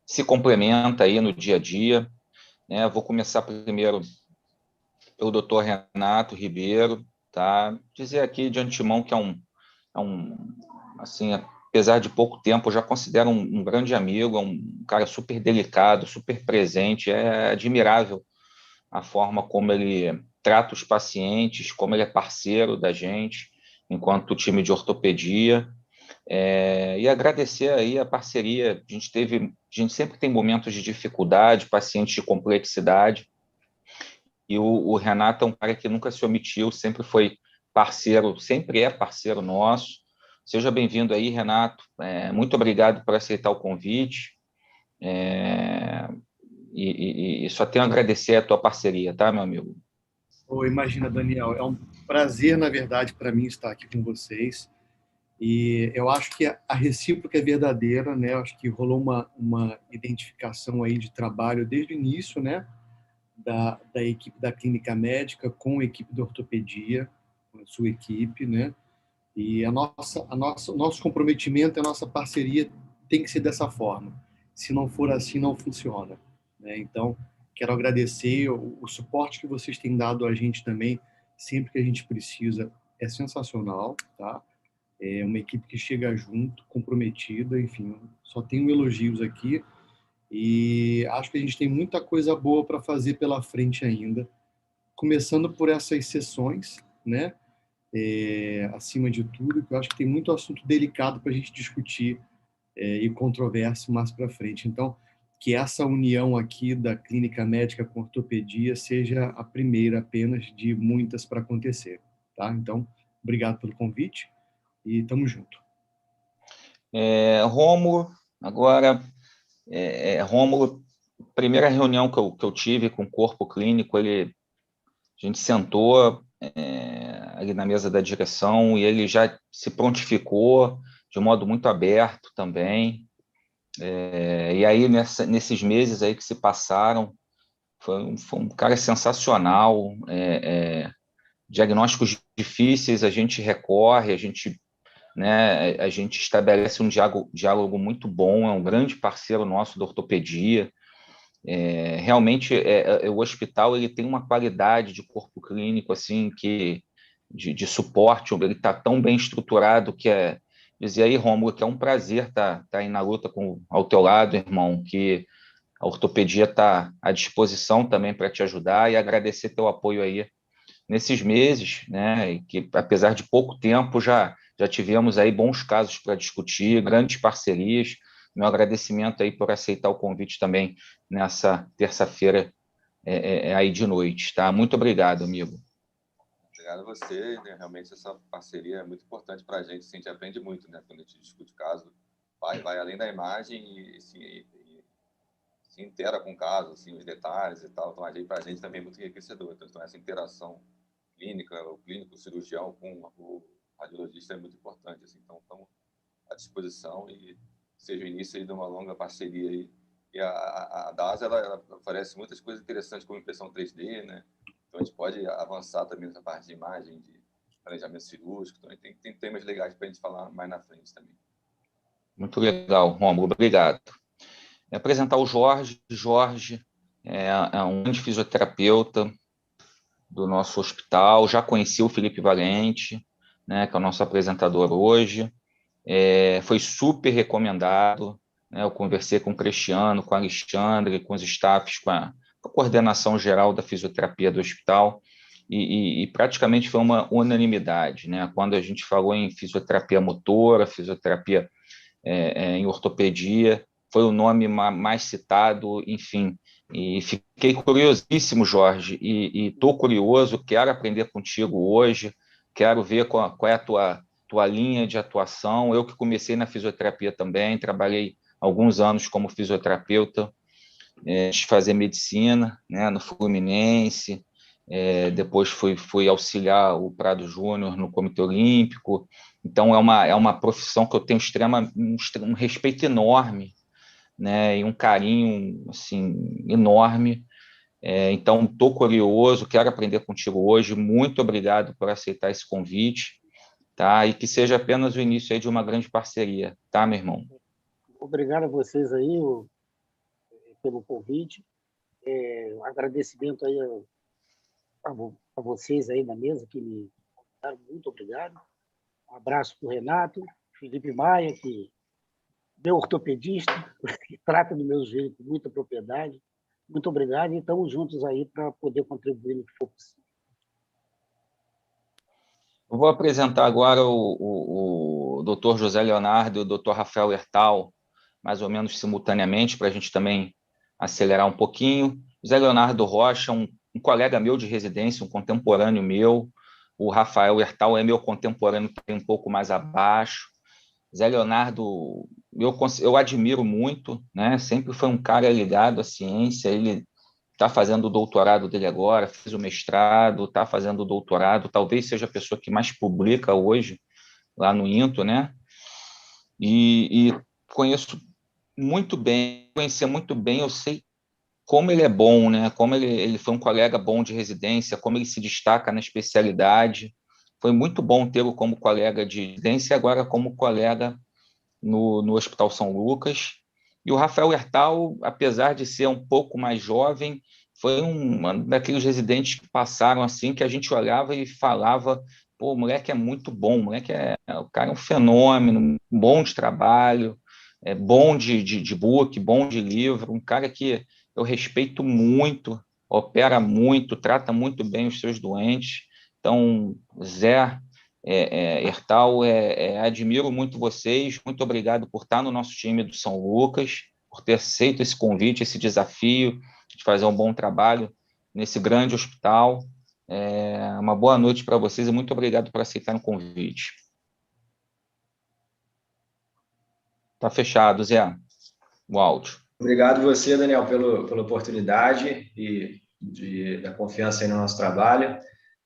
se complementa aí no dia a dia, né? Vou começar primeiro pelo doutor Renato Ribeiro, tá? Dizer aqui de antemão que assim, apesar de pouco tempo, eu já considero um grande amigo, é um cara super delicado, super presente, é admirável a forma como ele trata os pacientes, como ele é parceiro da gente, enquanto time de ortopedia, e agradecer aí a parceria. A gente sempre tem momentos de dificuldade, pacientes de complexidade, e o Renato é um cara que nunca se omitiu, sempre foi parceiro, sempre é parceiro nosso. Seja bem-vindo aí, Renato. Muito obrigado por aceitar o convite. É, e só tenho a agradecer a tua parceria, tá, meu amigo? Ou imagina, Daniel, é um prazer, na verdade, para mim estar aqui com vocês. E eu acho que a recíproca é verdadeira, né? Eu acho que rolou uma identificação aí de trabalho desde o início, né? Da equipe da clínica médica com a equipe da ortopedia, com a sua equipe, né? E o nosso comprometimento, a nossa parceria tem que ser dessa forma. Se não for assim, não funciona, né? Então, quero agradecer o suporte que vocês têm dado a gente também, sempre que a gente precisa, é sensacional, tá? É uma equipe que chega junto, comprometida, enfim, só tenho elogios aqui e acho que a gente tem muita coisa boa para fazer pela frente ainda, começando por essas sessões, né? Acima de tudo, que eu acho que tem muito assunto delicado para a gente discutir e controverso mais para frente. Então, que essa união aqui da clínica médica com ortopedia seja a primeira apenas de muitas para acontecer, tá? Então, obrigado pelo convite e estamos junto. Rômulo, agora, Rômulo, primeira reunião que eu tive com o corpo clínico, a gente sentou ali na mesa da direção e ele já se prontificou de um modo muito aberto também. E aí, nesses meses aí que se passaram, foi um cara sensacional. Diagnósticos difíceis, a gente recorre, a gente estabelece um diálogo muito bom, é um grande parceiro nosso da ortopedia. Realmente, o hospital ele tem uma qualidade de corpo clínico assim de suporte, ele está tão bem estruturado que dizer aí, Rômulo, que é um prazer estar aí na luta ao teu lado, irmão, que a ortopedia está à disposição também para te ajudar e agradecer teu apoio aí nesses meses, né, e que apesar de pouco tempo já tivemos aí bons casos para discutir, grandes parcerias. Meu agradecimento aí por aceitar o convite também nessa terça-feira aí de noite, tá? Muito obrigado, amigo. Obrigado a você, né? Realmente essa parceria é muito importante para a gente, assim, a gente aprende muito, né? Quando a gente discute o caso, vai além da imagem e, assim, e se intera com o caso, assim, os detalhes e tal, então para a gente também é muito enriquecedor. Então essa interação clínica, o clínico, o cirurgião com o radiologista é muito importante, assim, então estamos à disposição e seja o início aí de uma longa parceria aí. E a DAS, ela oferece muitas coisas interessantes como impressão 3D, né? Então a gente pode avançar também nessa parte de imagem, de planejamento cirúrgico, então tem temas legais para a gente falar mais na frente também. Muito legal, Romulo, obrigado. Apresentar o Jorge. Jorge é um grande fisioterapeuta do nosso hospital, já conheci o Felipe Valente, né, que é o nosso apresentador hoje, foi super recomendado, né, eu conversei com o Cristiano, com o Alexandre, com os staffs, com a coordenação geral da fisioterapia do hospital, e praticamente foi uma unanimidade, né, quando a gente falou em fisioterapia motora, fisioterapia em ortopedia, foi o nome mais citado, enfim, e fiquei curiosíssimo, Jorge, e estou curioso, quero aprender contigo hoje, quero ver qual é a tua linha de atuação. Eu que comecei na fisioterapia também, trabalhei alguns anos como fisioterapeuta, de fazer medicina, né, no Fluminense, depois fui auxiliar o Prado Júnior no Comitê Olímpico. Então, é uma profissão que eu tenho um respeito enorme, né, e um carinho assim, enorme. Então, estou curioso, quero aprender contigo hoje. Muito obrigado por aceitar esse convite, tá? E que seja apenas o início aí de uma grande parceria, tá, meu irmão? Obrigado a vocês aí pelo convite. Um agradecimento aí a vocês aí na mesa que me convidaram. Muito obrigado. Um abraço para o Renato, Felipe Maia, que meu ortopedista, que trata do meu joelho com muita propriedade. Muito obrigado e estamos juntos aí para poder contribuir no que for possível. Eu vou apresentar agora o Dr. José Leonardo e o Dr. Rafael Hertal, mais ou menos simultaneamente, para a gente também acelerar um pouquinho. José Leonardo Rocha, um colega meu de residência, um contemporâneo meu. O Rafael Hertal é meu contemporâneo, tem um pouco mais abaixo. Zé Leonardo, eu admiro muito, né? Sempre foi um cara ligado à ciência. Ele está fazendo o doutorado dele agora, fez o mestrado, está fazendo o doutorado, talvez seja a pessoa que mais publica hoje lá no INTO, né? E conhecer muito bem, eu sei como ele é bom, né? Como ele foi um colega bom de residência, como ele se destaca na especialidade. Foi muito bom tê-lo como colega de residência e agora como colega no Hospital São Lucas. E o Rafael Hertal, apesar de ser um pouco mais jovem, foi um daqueles residentes que passaram assim, que a gente olhava e falava, pô, o moleque é muito bom, o cara é um fenômeno, bom de trabalho, bom de book, bom de livro, um cara que eu respeito muito, opera muito, trata muito bem os seus doentes. Então, Zé, Hertal, admiro muito vocês, muito obrigado por estar no nosso time do São Lucas, por ter aceito esse convite, esse desafio de fazer um bom trabalho nesse grande hospital. Uma boa noite para vocês e muito obrigado por aceitar o convite. Está fechado, Zé, o áudio. Obrigado você, Daniel, pela oportunidade e da confiança aí no nosso trabalho.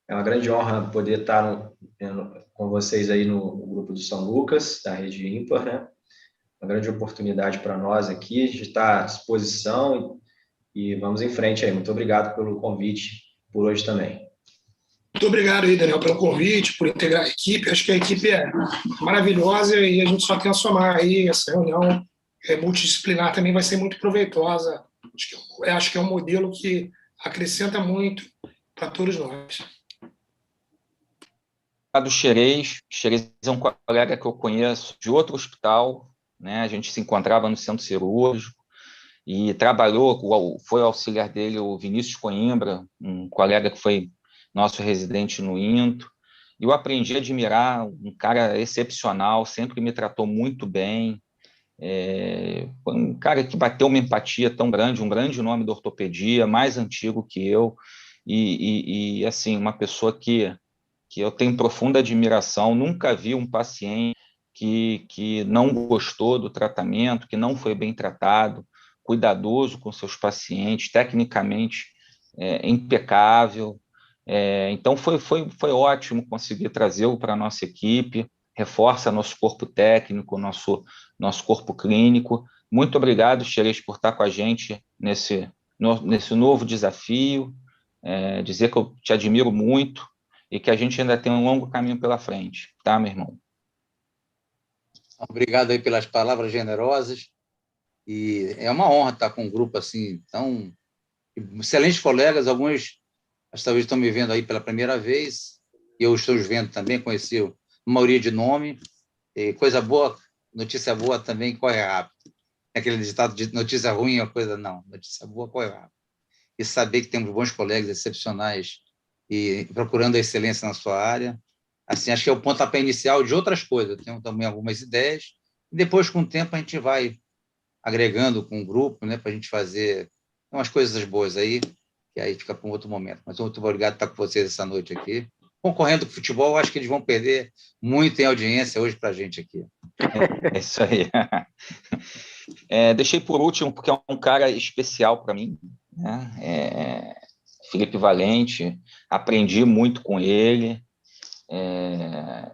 É uma grande honra poder estar com vocês aí no grupo do São Lucas, da Rede Ímpar, né? Uma grande oportunidade para nós aqui, a gente está à disposição e vamos em frente aí. Muito obrigado pelo convite por hoje também. Muito obrigado aí, Daniel, pelo convite, por integrar a equipe. Acho que a equipe é maravilhosa e a gente só tem a somar aí. Essa reunião multidisciplinar também vai ser muito proveitosa. Acho que é um modelo que acrescenta muito para todos nós. Do Xerez é um colega que eu conheço de outro hospital, né? A gente se encontrava no centro cirúrgico e trabalhou, foi auxiliar dele o Vinícius Coimbra, um colega que foi nosso residente no INTO, e eu aprendi a admirar um cara excepcional, sempre me tratou muito bem, foi um cara que bateu uma empatia tão grande, um grande nome da ortopedia, mais antigo que eu, e assim, uma pessoa que eu tenho profunda admiração, nunca vi um paciente que não gostou do tratamento, que não foi bem tratado, cuidadoso com seus pacientes, tecnicamente impecável. Então, foi ótimo conseguir trazê-lo para a nossa equipe, reforça nosso corpo técnico, nosso corpo clínico. Muito obrigado, Xerez, por estar com a gente nesse novo desafio, dizer que eu te admiro muito, e que a gente ainda tem um longo caminho pela frente, tá, meu irmão? Obrigado aí pelas palavras generosas, e é uma honra estar com um grupo assim, tão excelentes colegas, alguns talvez estão me vendo aí pela primeira vez, e eu estou os vendo também, conheci a maioria de nome, e coisa boa, notícia boa também corre rápido. Aquele ditado de notícia ruim é uma coisa, não, notícia boa corre rápido. E saber que temos bons colegas excepcionais e procurando a excelência na sua área. Assim, acho que é o pontapé inicial de outras coisas. Eu tenho também algumas ideias, e depois, com o tempo, a gente vai agregando com o grupo, né, para a gente fazer umas coisas boas aí, que aí fica para um outro momento. Mas muito obrigado por estar com vocês essa noite aqui. Concorrendo com o futebol, acho que eles vão perder muito em audiência hoje para a gente aqui. É isso aí. Deixei por último, porque é um cara especial para mim, né? Felipe Valente, aprendi muito com ele,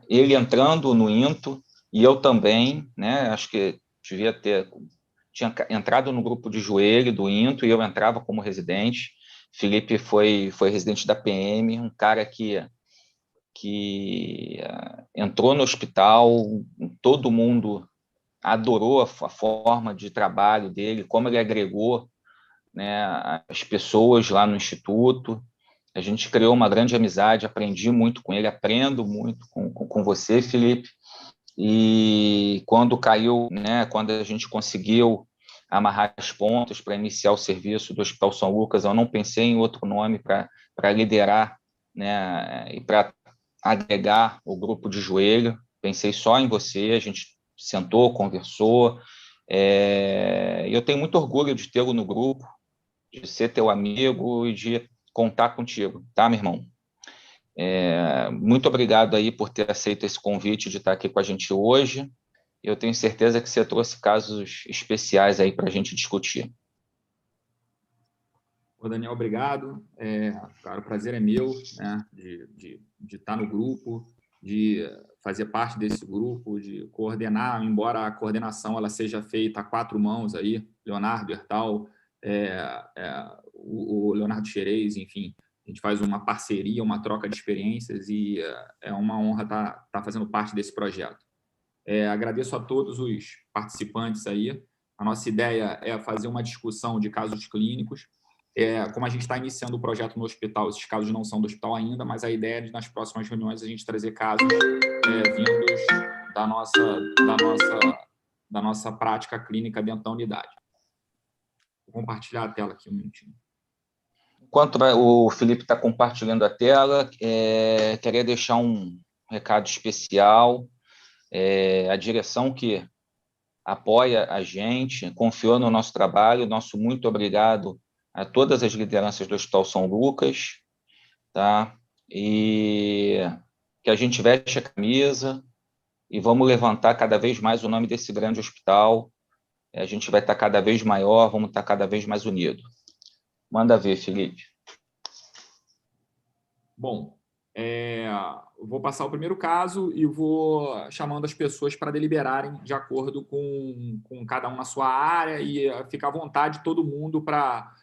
ele entrando no INTO, e eu também, né? Acho que tinha entrado no grupo de joelho do INTO, e eu entrava como residente. Felipe foi residente da PM, um cara que entrou no hospital, todo mundo adorou a forma de trabalho dele, como ele agregou, né, as pessoas lá no Instituto. A gente criou uma grande amizade, aprendi muito com ele, aprendo muito com você, Felipe. E quando caiu, né, quando a gente conseguiu amarrar as pontas para iniciar o serviço do Hospital São Lucas, eu não pensei em outro nome para liderar, né, e para agregar o grupo de joelho. Pensei só em você, a gente sentou, conversou. Eu tenho muito orgulho de tê-lo no grupo, de ser teu amigo e de contar contigo, tá, meu irmão? Muito obrigado aí por ter aceito esse convite de estar aqui com a gente hoje. Eu tenho certeza que você trouxe casos especiais aí para a gente discutir. Ô, Daniel, obrigado. Cara, o prazer é meu, né, de estar no grupo, de fazer parte desse grupo, de coordenar, embora a coordenação ela seja feita a 4 mãos aí, Leonardo Hertal, o Leonardo Xerez, enfim, a gente faz uma parceria, uma troca de experiências e é uma honra estar fazendo parte desse projeto. Agradeço a todos os participantes aí. A nossa ideia é fazer uma discussão de casos clínicos. Como a gente está iniciando o projeto no hospital, esses casos não são do hospital ainda, mas a ideia é de, nas próximas reuniões, a gente trazer casos vindos da nossa prática clínica dentro da unidade. Vou compartilhar a tela aqui um minutinho. Enquanto o Felipe está compartilhando a tela, queria deixar um recado especial. A direção que apoia a gente, confiou no nosso trabalho, nosso muito obrigado a todas as lideranças do Hospital São Lucas, tá? E que a gente veste a camisa e vamos levantar cada vez mais o nome desse grande hospital. A gente vai estar cada vez maior, vamos estar cada vez mais unidos. Manda ver, Felipe. Bom, vou passar o primeiro caso e vou chamando as pessoas para deliberarem de acordo com cada um na sua área e ficar à vontade todo mundo para,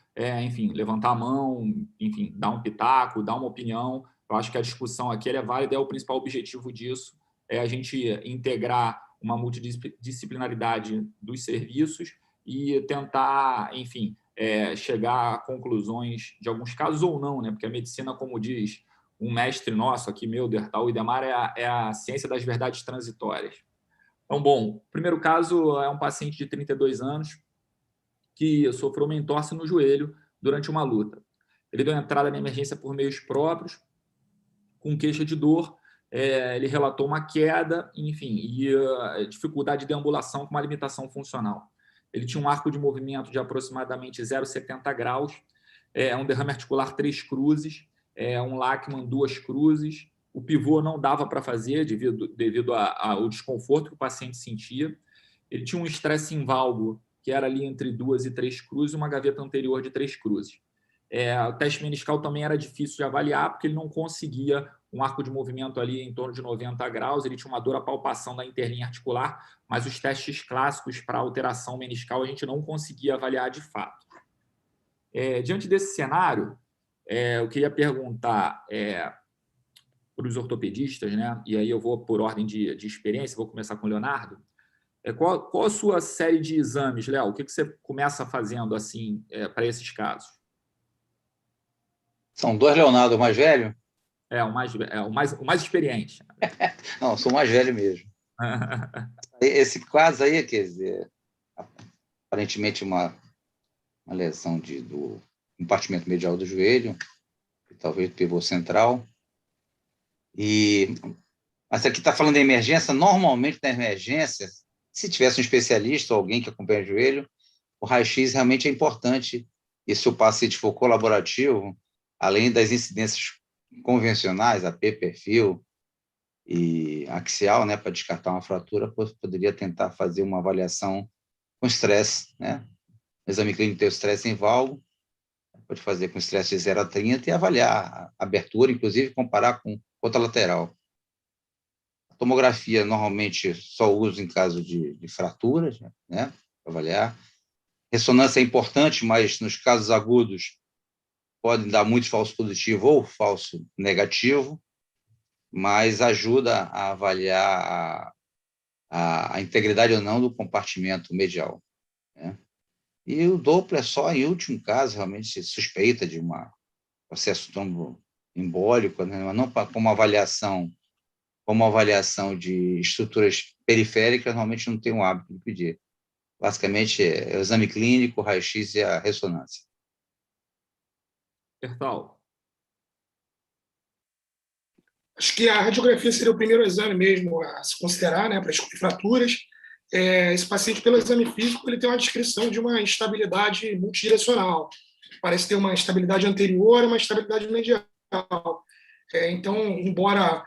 enfim, levantar a mão, enfim, dar um pitaco, dar uma opinião. Eu acho que a discussão aqui é válida, o principal objetivo disso é a gente integrar uma multidisciplinaridade dos serviços e tentar, enfim, chegar a conclusões de alguns casos ou não, né? Porque a medicina, como diz um mestre nosso aqui, meu, Dertal Idemar, é a ciência das verdades transitórias. Então, bom, o primeiro caso é um paciente de 32 anos que sofreu uma entorse no joelho durante uma luta. Ele deu entrada na emergência por meios próprios, com queixa de dor, ele relatou uma queda, enfim, e dificuldade de deambulação com uma limitação funcional. Ele tinha um arco de movimento de aproximadamente 0,70 graus, um derrame articular 3 cruzes, um Lachman 2 cruzes. O pivô não dava para fazer devido ao desconforto que o paciente sentia. Ele tinha um estresse em valgo, que era ali entre 2 e 3 cruzes, e uma gaveta anterior de 3 cruzes. O teste meniscal também era difícil de avaliar, porque ele não conseguia um arco de movimento ali em torno de 90 graus, ele tinha uma dor à palpação da interlinha articular, mas os testes clássicos para alteração meniscal a gente não conseguia avaliar de fato. Diante desse cenário, eu queria perguntar para os ortopedistas, né? E aí eu vou por ordem de experiência, vou começar com o Leonardo. Qual a sua série de exames, Léo? O que você começa fazendo assim para esses casos? São 2 Leonardo, o mais velho? O mais experiente. Não, eu sou o mais velho mesmo. Esse caso aí, quer dizer, aparentemente uma lesão do compartimento medial do joelho, talvez do pivô central. Mas aqui está falando de emergência. Normalmente, na emergência, se tivesse um especialista ou alguém que acompanha o joelho, o raio-x realmente é importante. E se o paciente for colaborativo, além das incidências convencionais, AP, perfil e axial, né, para descartar uma fratura, poderia tentar fazer uma avaliação com estresse, né? O exame clínico tem o estresse em valgo, pode fazer com estresse de 0 a 30 e avaliar a abertura, inclusive comparar com outra lateral. A tomografia, normalmente, só uso em caso de fraturas, né, para avaliar. Ressonância é importante, mas nos casos agudos pode dar muito falso positivo ou falso negativo, mas ajuda a avaliar a integridade ou não do compartimento medial, né? E o Doppler só em último caso realmente se suspeita de um processo tromboembólico, né? Mas não como avaliação de estruturas periféricas, normalmente não tem o hábito de pedir. Basicamente, é o exame clínico, o raio-x e a ressonância. Bertal. Acho que a radiografia seria o primeiro exame mesmo a se considerar, né, para descobrir fraturas. Esse paciente, pelo exame físico, ele tem uma descrição de uma instabilidade multidirecional. Parece ter uma instabilidade anterior e uma instabilidade medial. Então, embora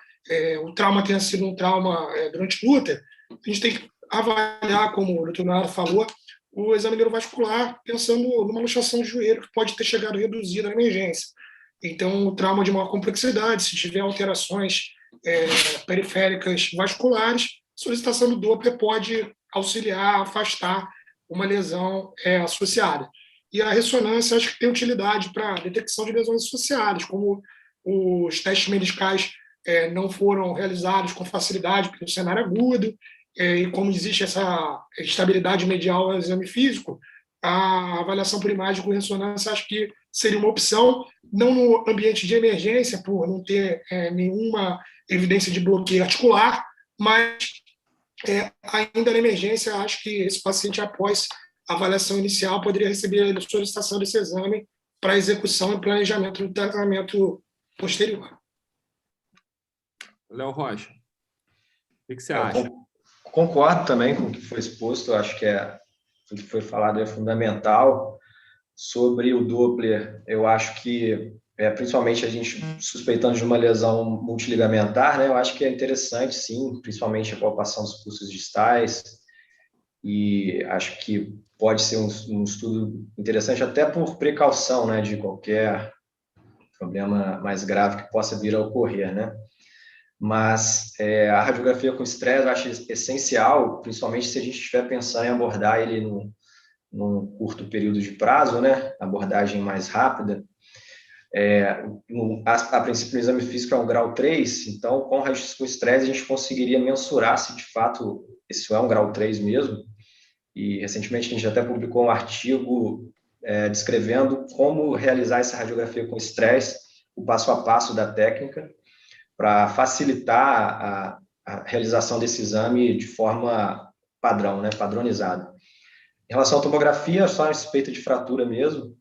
o trauma tenha sido um trauma durante luta, a gente tem que avaliar, como o doutor Leonardo falou, o exame neurovascular, pensando numa luxação de joelho que pode ter chegado reduzida na emergência. Então, o trauma de maior complexidade, se tiver alterações periféricas vasculares, a solicitação do Doppler pode auxiliar a afastar uma lesão associada. E a ressonância, acho que tem utilidade para detecção de lesões associadas, como os testes medicais não foram realizados com facilidade pelo cenário agudo, e como existe essa estabilidade medial ao exame físico, a avaliação por imagem com ressonância acho que seria uma opção, não no ambiente de emergência, por não ter nenhuma evidência de bloqueio articular, mas ainda na emergência, acho que esse paciente, após a avaliação inicial, poderia receber a solicitação desse exame para execução e planejamento do tratamento posterior. Léo Rocha, o que você acha? Concordo também com o que foi exposto, eu acho que o que foi falado é fundamental. Sobre o Doppler, eu acho que, principalmente a gente suspeitando de uma lesão multiligamentar, né, eu acho que é interessante, sim, principalmente a palpação dos pulsos distais, e acho que pode ser um estudo interessante até por precaução, né, de qualquer problema mais grave que possa vir a ocorrer, né? Mas a radiografia com estresse eu acho essencial, principalmente se a gente estiver pensando em abordar ele num curto período de prazo, né? Abordagem mais rápida. A princípio, o exame físico é um grau 3, então, com o raio-x com estresse, a gente conseguiria mensurar se, de fato, isso é um grau 3 mesmo. E, recentemente, a gente até publicou um artigo descrevendo como realizar essa radiografia com estresse, o passo a passo da técnica, para facilitar a realização desse exame de forma padrão, né, padronizada. Em relação à tomografia, só a suspeita de fratura mesmo,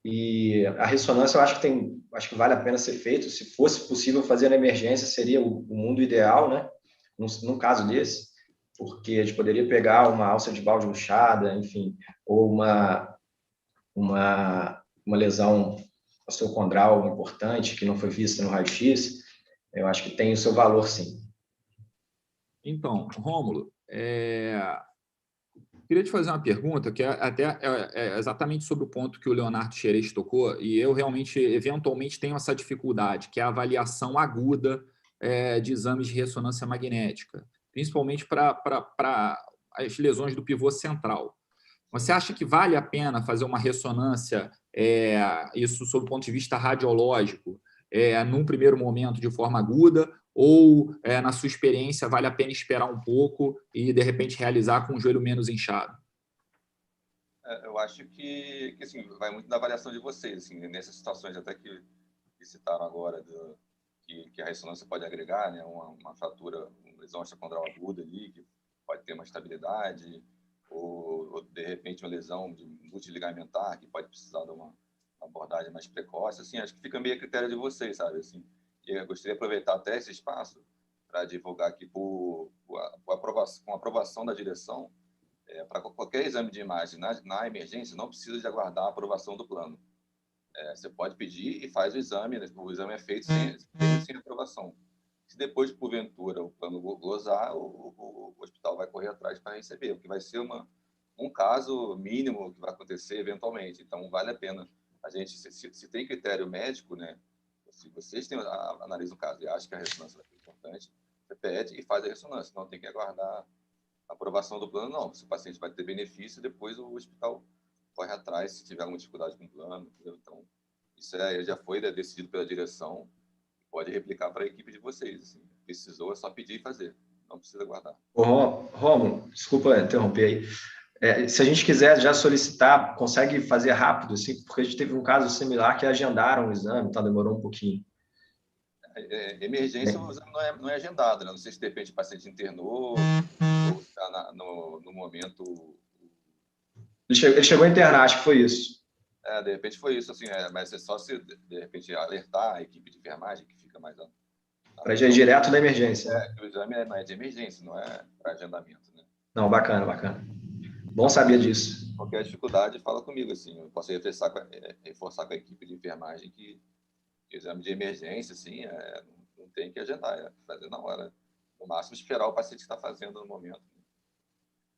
e a ressonância eu acho que vale a pena ser feito. Se fosse possível fazer na emergência, seria o mundo ideal, né, num caso desse, porque a gente poderia pegar uma alça de balde inchada, enfim, ou uma lesão osteocondral importante que não foi vista no raio-x. Eu acho que tem o seu valor, sim. Então, Rômulo, queria te fazer uma pergunta que é exatamente sobre o ponto que o Leonardo Xerez tocou, e eu realmente, eventualmente, tenho essa dificuldade, que é a avaliação aguda de exames de ressonância magnética, principalmente para as lesões do pivô central. Você acha que vale a pena fazer uma ressonância, isso sob o ponto de vista radiológico, num primeiro momento de forma aguda, ou, na sua experiência, vale a pena esperar um pouco e, de repente, realizar com o joelho menos inchado? Eu acho que assim, vai muito da avaliação de vocês, assim, nessas situações até que citaram agora, que a ressonância pode agregar, né, uma fratura, uma lesão osteocondral aguda ali, que pode ter uma estabilidade, ou de repente uma lesão multiligamentar, que pode precisar de uma abordagem mais precoce, assim, acho que fica meio a critério de vocês, sabe, assim. E eu gostaria de aproveitar até esse espaço para divulgar aqui com a aprovação da direção, para qualquer exame de imagem na emergência, não precisa de aguardar a aprovação do plano. Você pode pedir e faz o exame é feito sem aprovação. Se depois, porventura, o plano gozar, o hospital vai correr atrás para receber, porque vai ser um caso mínimo que vai acontecer eventualmente. Então, vale a pena. A gente, se tem critério médico, né, se vocês analisam o caso e acham que a ressonância é importante, você pede e faz a ressonância. Não tem que aguardar a aprovação do plano, não. Se o paciente vai ter benefício, depois o hospital corre atrás se tiver alguma dificuldade com o plano. Entendeu? Então, isso já foi decidido pela direção, pode replicar para a equipe de vocês. Assim. Precisou, é só pedir e fazer. não precisa guardar. Romulo, desculpa interromper aí. Se a gente quiser já solicitar, consegue fazer rápido, assim, porque a gente teve um caso similar que agendaram o exame, tá, demorou um pouquinho. Emergência, o exame não é agendado, né? Não sei se de repente o paciente internou ou está no momento... Ele chegou a internar, acho que foi isso. De repente foi isso, assim, mas é só se, de repente, alertar a equipe de enfermagem, que fica mais... Para ir direto da emergência. O exame não é de emergência, não é para agendamento, né? Não, bacana. Bom saber disso. Qualquer dificuldade, fala comigo, assim. Eu posso reforçar com a equipe de enfermagem que exame de emergência, assim, não tem que agendar, é fazer na hora. No máximo, esperar o paciente estar fazendo no momento.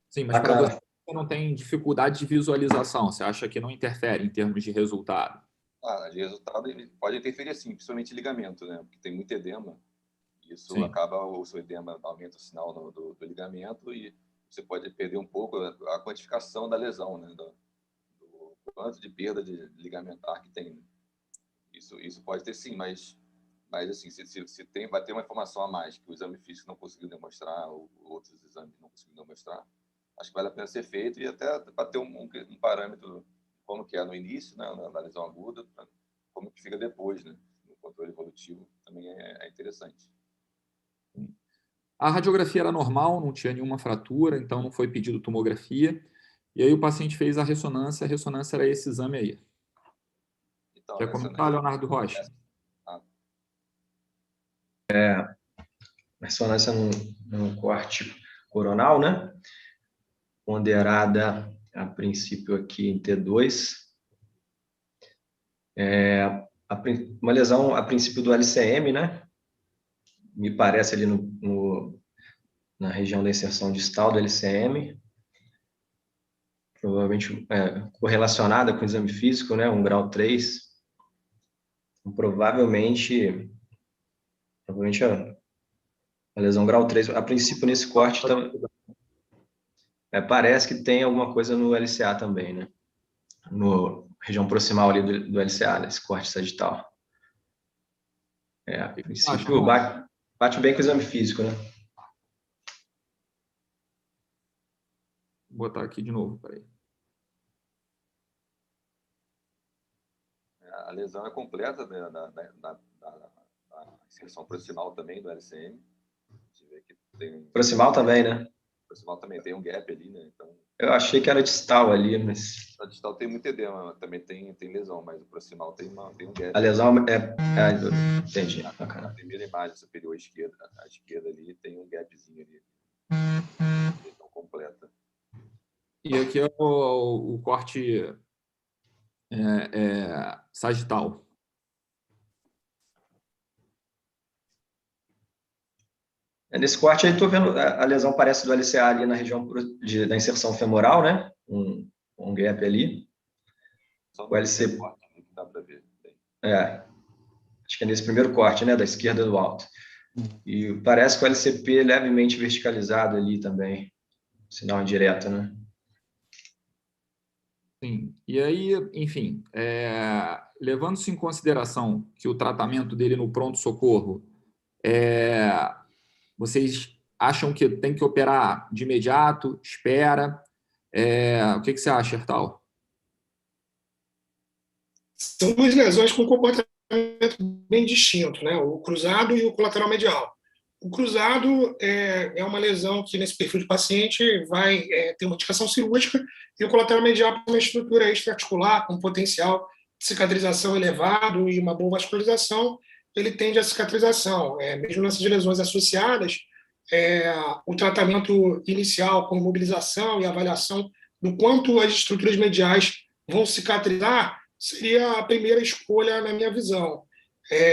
Sim, mas para você não tem dificuldade de visualização, você acha que não interfere em termos de resultado? De resultado pode interferir, sim, principalmente ligamento, né? Porque tem muito edema. Isso Sim. acaba, o seu edema aumenta o sinal do ligamento e você pode perder um pouco a quantificação da lesão, né? Do quanto de perda de ligamentar que tem. Né? Isso pode ter, sim, mas assim, se vai ter uma informação a mais que o exame físico não conseguiu demonstrar ou outros exames não conseguiram demonstrar, acho que vale a pena ser feito e até para ter um parâmetro como que é no início, né, na lesão aguda, como que fica depois, né, no controle evolutivo, também é interessante. A radiografia era normal, não tinha nenhuma fratura, então não foi pedido tomografia. E aí o paciente fez a ressonância era esse exame aí. Então, quer comentar, Leonardo Rocha? Ressonância no corte coronal, né? Ponderada, a princípio, aqui em T2. Uma lesão, a princípio, do LCM, né? Me parece ali na região da inserção distal do LCM. Provavelmente correlacionada com o exame físico, né? 1 grau 3. Então, provavelmente a lesão grau 3, a princípio, nesse corte, parece que tem alguma coisa no LCA também, né? Região proximal ali do LCA, nesse corte sagital. A princípio, bate bem com o exame físico, né? Vou botar aqui de novo, peraí. A lesão é completa, né, da inserção proximal também do LCM. Proximal também, né? Proximal também tem um gap ali, né? Então, eu achei que era distal ali, mas... A distal tem muito edema, também tem lesão, mas o proximal tem um gap. A lesão entendi. Na primeira imagem superior à esquerda ali, tem um gapzinho ali. Lesão completa. E aqui é o corte sagital. Nesse corte aí, estou vendo a lesão parece do LCA ali na região da inserção femoral, né? Um gap ali. O LC... Dá para ver. Acho que é nesse primeiro corte, né? Da esquerda do alto. E parece que o LCP é levemente verticalizado ali também. Sinal indireto, né? Sim. E aí, enfim, levando-se em consideração que o tratamento dele no pronto-socorro vocês acham que tem que operar de imediato? Espera? O que você acha, Hertal? São duas lesões com comportamento bem distinto, né? O cruzado e o colateral medial. O cruzado é uma lesão que, nesse perfil de paciente, vai ter uma indicação cirúrgica, e o colateral medial é uma estrutura extraarticular com potencial de cicatrização elevado e uma boa vascularização, ele tende à cicatrização. Mesmo nessas lesões associadas, o tratamento inicial com imobilização e avaliação do quanto as estruturas mediais vão cicatrizar seria a primeira escolha na minha visão.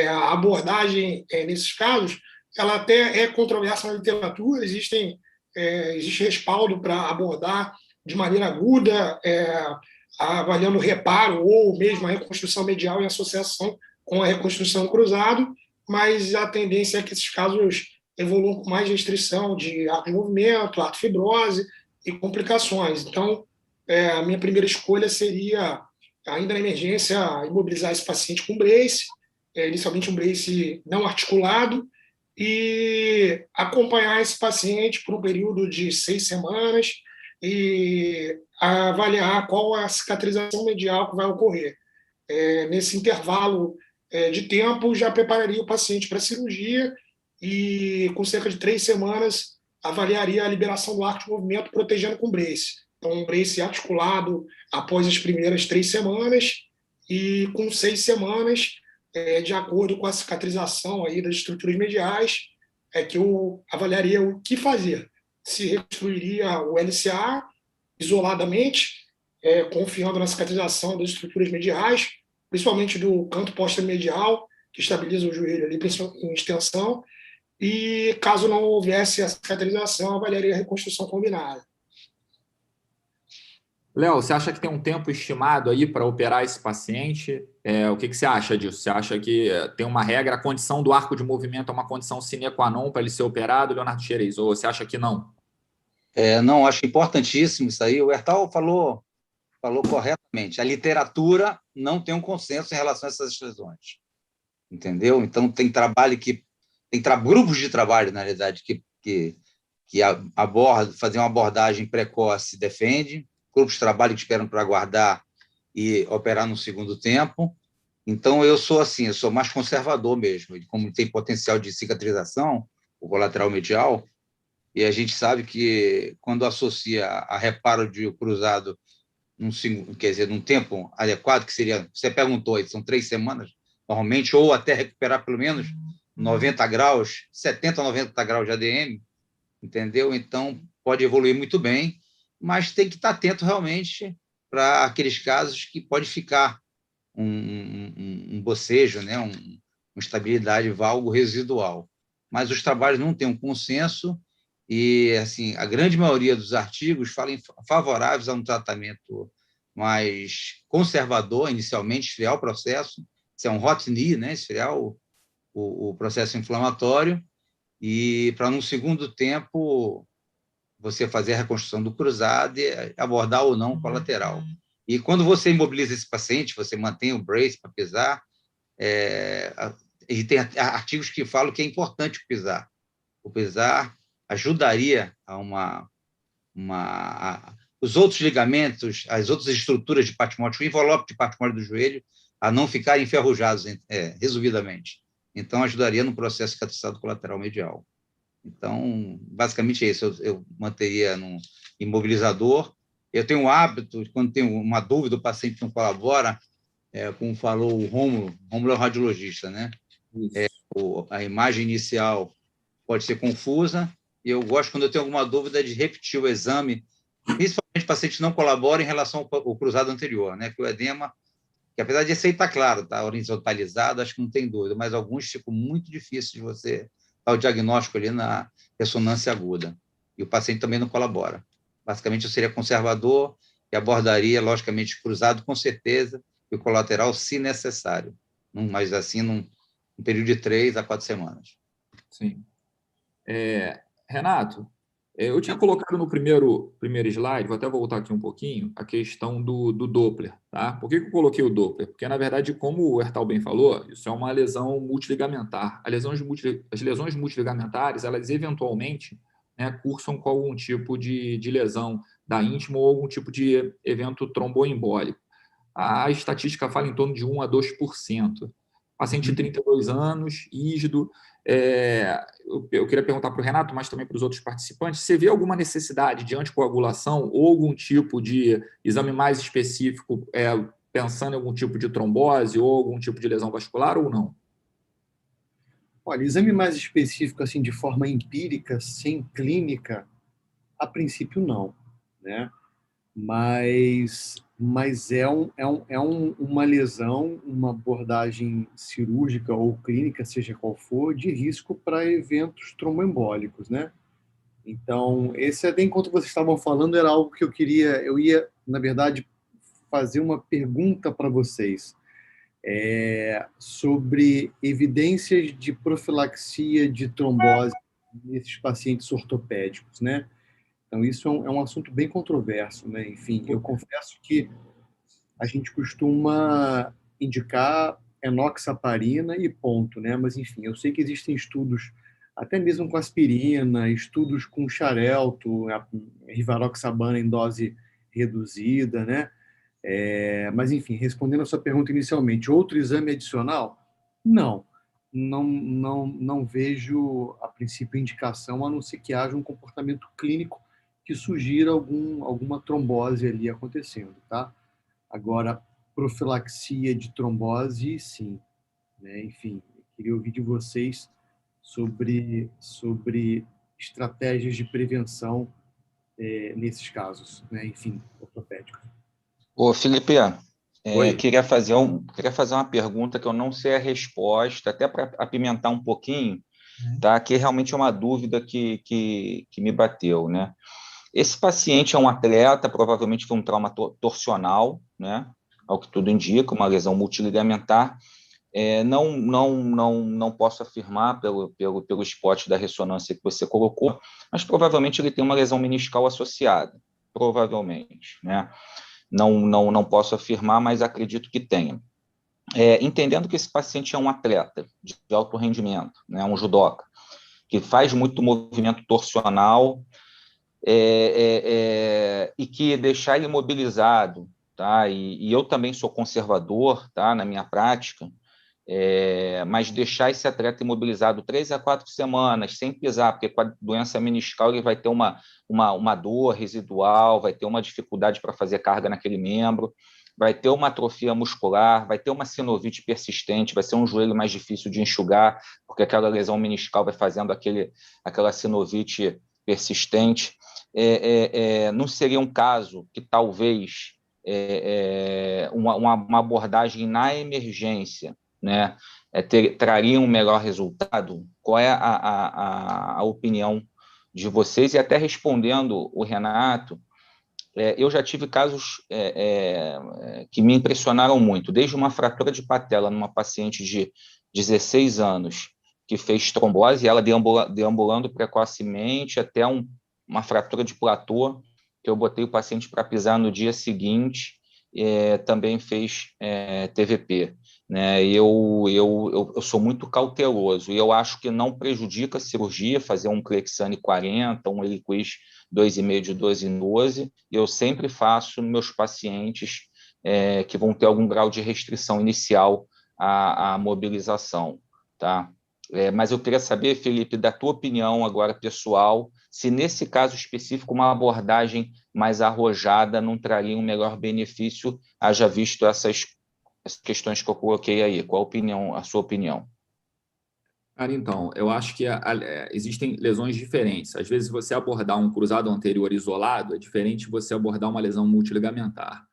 A abordagem nesses casos, ela até é controversa na literatura, existe respaldo para abordar de maneira aguda, avaliando o reparo ou mesmo a reconstrução medial em associação com a reconstrução do cruzado, mas a tendência é que esses casos evoluam com mais restrição de arco de movimento, artrofibrose e complicações. Então, a minha primeira escolha seria, ainda na emergência, imobilizar esse paciente com brace, inicialmente um brace não articulado, e acompanhar esse paciente por um período de 6 semanas e avaliar qual a cicatrização medial que vai ocorrer. Nesse intervalo de tempo, já prepararia o paciente para a cirurgia e, com cerca de 3 semanas, avaliaria a liberação do arco de movimento, protegendo com brace. Então, um brace articulado após as primeiras 3 semanas e, com 6 semanas, de acordo com a cicatrização aí das estruturas mediais, que eu avaliaria o que fazer. Se reconstruiria o LCA isoladamente, confiando na cicatrização das estruturas mediais, principalmente do canto posteromedial, que estabiliza o joelho ali em extensão, e caso não houvesse a cicatrização, avaliaria a reconstrução combinada. Léo, você acha que tem um tempo estimado aí para operar esse paciente? O que você acha disso? Você acha que tem uma regra, a condição do arco de movimento é uma condição sine qua non para ele ser operado, Leonardo Xerez, ou você acha que não? Não, acho importantíssimo isso aí. O Hertal falou corretamente. A literatura não tem um consenso em relação a essas lesões. Entendeu? Então, tem grupos de trabalho, na realidade, que fazem uma abordagem precoce e defende, grupos de trabalho que esperam para aguardar e operar no segundo tempo. Então, eu sou mais conservador mesmo. Como tem potencial de cicatrização, o colateral medial, e a gente sabe que quando associa a reparo de cruzado num tempo adequado, que seria, você perguntou aí, são 3 semanas, normalmente, ou até recuperar pelo menos 90 graus, 70 a 90 graus de ADM, entendeu? Então, pode evoluir muito bem, mas tem que estar atento realmente para aqueles casos que pode ficar um bocejo, né? Uma instabilidade valgo residual. Mas os trabalhos não têm um consenso e, assim, a grande maioria dos artigos falam favoráveis a um tratamento mais conservador, inicialmente, esfriar o processo, se é um hot knee, né? Esfriar o processo inflamatório, e para, num segundo tempo, você fazer a reconstrução do cruzado e abordar ou não o colateral. E quando você imobiliza esse paciente, você mantém o brace para pisar, e tem artigos que falam que é importante o pisar. O pisar ajudaria os outros ligamentos, as outras estruturas de patimônio, o envelope de patimônio do joelho, a não ficarem enferrujados resumidamente. Então, ajudaria no processo cicatrizado colateral medial. Então, basicamente é isso. Eu manteria num imobilizador. Eu tenho um hábito, quando tenho uma dúvida, o paciente não colabora, como falou o Rômulo é um radiologista, né? A imagem inicial pode ser confusa, e eu gosto, quando eu tenho alguma dúvida, de repetir o exame, principalmente o paciente não colabora em relação ao cruzado anterior, né? Que o edema, que apesar de esse aí está claro, está horizontalizado, acho que não tem dúvida, mas alguns ficam muito difíceis de você dar o diagnóstico ali na ressonância aguda, e o paciente também não colabora. Basicamente, eu seria conservador e abordaria, logicamente, cruzado com certeza, e o colateral, se necessário, mas assim, num período de 3 a 4 semanas. Sim. Renato, eu tinha colocado no primeiro slide, vou até voltar aqui um pouquinho, a questão do Doppler. Tá? Por que eu coloquei o Doppler? Porque, na verdade, como o Hertal bem falou, isso é uma lesão multiligamentar. As lesões multiligamentares, elas eventualmente, né, cursam com algum tipo de lesão da íntima ou algum tipo de evento tromboembólico. A estatística fala em torno de 1 a 2%. Paciente de 32 anos, rígido. Eu queria perguntar para o Renato, mas também para os outros participantes, você vê alguma necessidade de anticoagulação ou algum tipo de exame mais específico, pensando em algum tipo de trombose ou algum tipo de lesão vascular ou não? Olha, exame mais específico, assim, de forma empírica, sem clínica, a princípio não, né? Mas uma lesão, uma abordagem cirúrgica ou clínica, seja qual for, de risco para eventos tromboembólicos, né? Então, esse até enquanto vocês estavam falando, era algo que eu ia, na verdade, fazer uma pergunta para vocês sobre evidências de profilaxia de trombose nesses pacientes ortopédicos, né? Então, isso é um assunto bem controverso, né? Enfim, eu confesso que a gente costuma indicar enoxaparina e ponto, né? Mas, enfim, eu sei que existem estudos até mesmo com aspirina, estudos com xarelto, rivaroxabana em dose reduzida, né? Mas, enfim, respondendo a sua pergunta inicialmente, outro exame adicional? Não vejo, a princípio, indicação, a não ser que haja um comportamento clínico que sugira alguma trombose ali acontecendo, tá? Agora, profilaxia de trombose, sim, né? Enfim, queria ouvir de vocês sobre estratégias de prevenção nesses casos, né? Enfim, ortopédicos. Ô, Felipe, Oi. queria fazer uma pergunta que eu não sei a resposta, até para apimentar um pouquinho, tá? Que realmente é uma dúvida que me bateu, né? Esse paciente é um atleta, provavelmente foi um trauma torsional, né? Ao que tudo indica, uma lesão multiligamentar. Não posso afirmar pelo spot da ressonância que você colocou, mas provavelmente ele tem uma lesão meniscal associada, provavelmente, né? Não posso afirmar, mas acredito que tenha. Entendendo que esse paciente é um atleta de alto rendimento, né? Um judoca, que faz muito movimento torsional, e que deixar ele imobilizado, tá? E eu também sou conservador, tá? Na minha prática, mas deixar esse atleta imobilizado 3 a 4 semanas, sem pisar, porque com a doença meniscal ele vai ter uma dor residual, vai ter uma dificuldade para fazer carga naquele membro, vai ter uma atrofia muscular, vai ter uma sinovite persistente, vai ser um joelho mais difícil de enxugar, porque aquela lesão meniscal vai fazendo aquela sinovite persistente. Não seria um caso que talvez uma abordagem na emergência, né, traria um melhor resultado? Qual é a opinião de vocês? E até respondendo o Renato, eu já tive casos que me impressionaram muito, desde uma fratura de patela numa paciente de 16 anos que fez trombose, ela deambulando precocemente, até uma fratura de platô, que eu botei o paciente para pisar no dia seguinte, também fez TVP. Né? Eu sou muito cauteloso e eu acho que não prejudica a cirurgia fazer um Clexane 40, um Eliquis 2,5 de 12 em 12. Eu sempre faço nos meus pacientes que vão ter algum grau de restrição inicial à mobilização. Tá? Mas eu queria saber, Felipe, da tua opinião agora pessoal, se nesse caso específico uma abordagem mais arrojada não traria um melhor benefício, haja visto essas questões que eu coloquei aí. Qual a sua opinião? Cara, então, eu acho que existem lesões diferentes. Às vezes, você abordar um cruzado anterior isolado é diferente de você abordar uma lesão multiligamentar.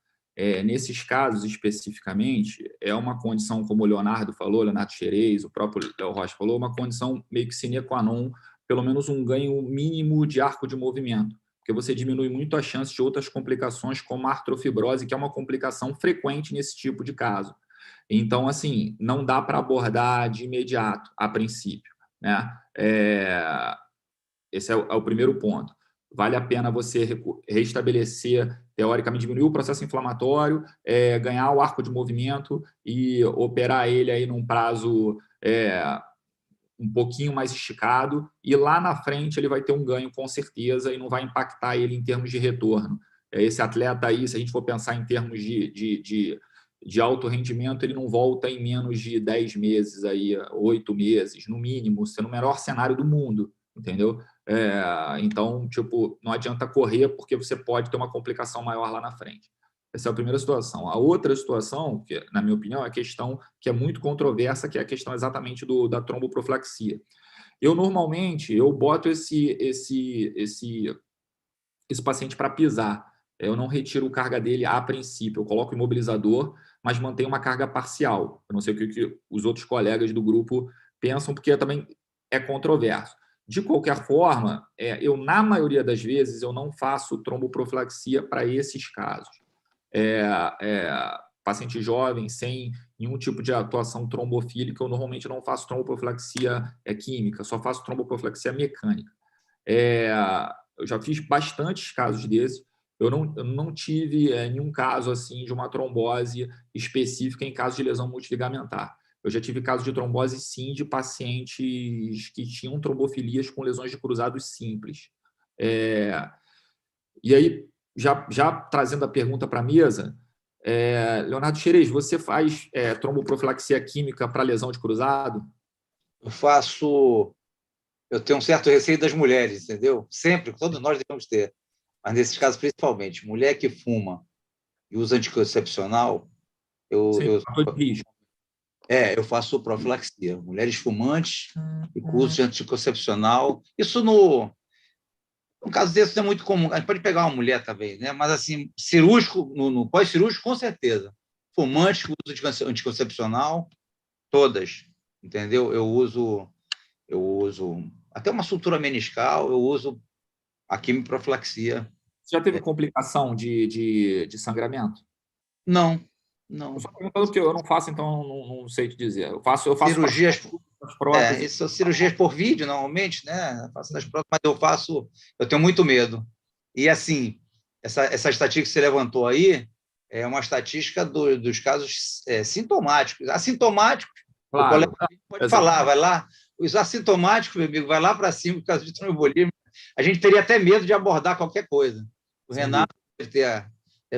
Nesses casos, especificamente, é uma condição, como o Leonardo falou, Leonardo Xerez, o próprio Léo Rocha falou, uma condição meio que sine qua non, pelo menos um ganho mínimo de arco de movimento, porque você diminui muito a chance de outras complicações, como a artrofibrose, que é uma complicação frequente nesse tipo de caso. Então, assim, não dá para abordar de imediato, a princípio, né? Esse é o primeiro ponto. Vale a pena você restabelecer, teoricamente, diminuir o processo inflamatório, ganhar o arco de movimento e operar ele aí num prazo um pouquinho mais esticado, e lá na frente ele vai ter um ganho com certeza e não vai impactar ele em termos de retorno. Esse atleta aí, se a gente for pensar em termos de alto rendimento, ele não volta em menos de 10 meses, aí, 8 meses, no mínimo, sendo o melhor cenário do mundo, entendeu? Então, tipo, não adianta correr porque você pode ter uma complicação maior lá na frente. Essa é a primeira situação. A outra situação, que, na minha opinião, é a questão que é muito controversa, que é a questão exatamente da tromboprofilaxia. Normalmente, eu boto esse paciente para pisar. Eu não retiro a carga dele a princípio, eu coloco o imobilizador, mas mantenho uma carga parcial. Eu não sei o que os outros colegas do grupo pensam, porque também é controverso. De qualquer forma, na maioria das vezes, eu não faço tromboprofilaxia para esses casos. Paciente jovem, sem nenhum tipo de atuação trombofílica, eu normalmente não faço tromboprofilaxia química, só faço tromboprofilaxia mecânica. Eu já fiz bastantes casos desses. Eu não tive nenhum caso assim de uma trombose específica em caso de lesão multiligamentar. Eu já tive casos de trombose, sim, de pacientes que tinham trombofilias com lesões de cruzados simples. E aí, já trazendo a pergunta para a mesa, Leonardo Xerez, você faz tromboprofilaxia química para lesão de cruzado? Eu tenho um certo receio das mulheres, entendeu? Sempre, todos nós devemos ter. Mas nesses casos, principalmente, mulher que fuma e usa anticoncepcional, eu faço profilaxia. Mulheres fumantes e com uso de anticoncepcional. Isso no caso desse não é muito comum. A gente pode pegar uma mulher também, né? Mas assim, cirúrgico, no pós-cirúrgico, com certeza. Fumantes com uso de anticoncepcional, todas, entendeu? Eu uso até uma sutura meniscal, eu uso a quimioprofilaxia. Você já teve complicação de sangramento? Não. Eu só perguntando porque eu não faço, então não sei te dizer. Eu faço cirurgias, próteses. São cirurgias por vídeo, normalmente, né? Eu faço nas próteses, mas eu tenho muito medo. E, assim, essa estatística que você levantou aí é uma estatística dos casos sintomáticos. Assintomáticos, claro, o colega pode falar, vai lá. Os assintomáticos, meu amigo, vai lá para cima por causa de tromboembolismo. A gente teria até medo de abordar qualquer coisa. O Renato deve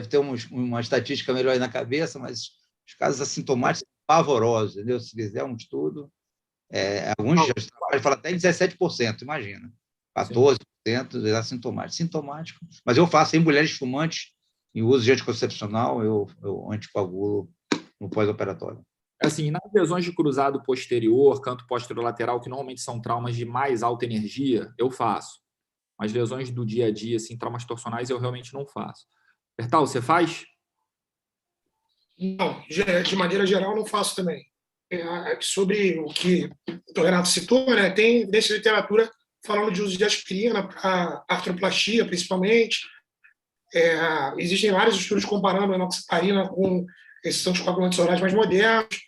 ter uma estatística melhor aí na cabeça, mas os casos assintomáticos são pavorosos, entendeu? Se fizer um estudo, alguns já trabalham, falam até em 17%, imagina. 14% assintomáticos. Sintomático. Mas eu faço em mulheres fumantes, em uso de anticoncepcional, eu anticoagulo no pós-operatório. Assim, nas lesões de cruzado posterior, canto posterolateral, que normalmente são traumas de mais alta energia, eu faço. Mas lesões do dia a dia, assim, traumas torsionais, eu realmente não faço. Bertal, você faz? Não, de maneira geral, não faço também. Sobre o que o Renato citou, né, tem dessa literatura falando de uso de aspirina para artroplastia, principalmente. Existem vários estudos comparando a enoxaparina com esses anticoagulantes orais mais modernos.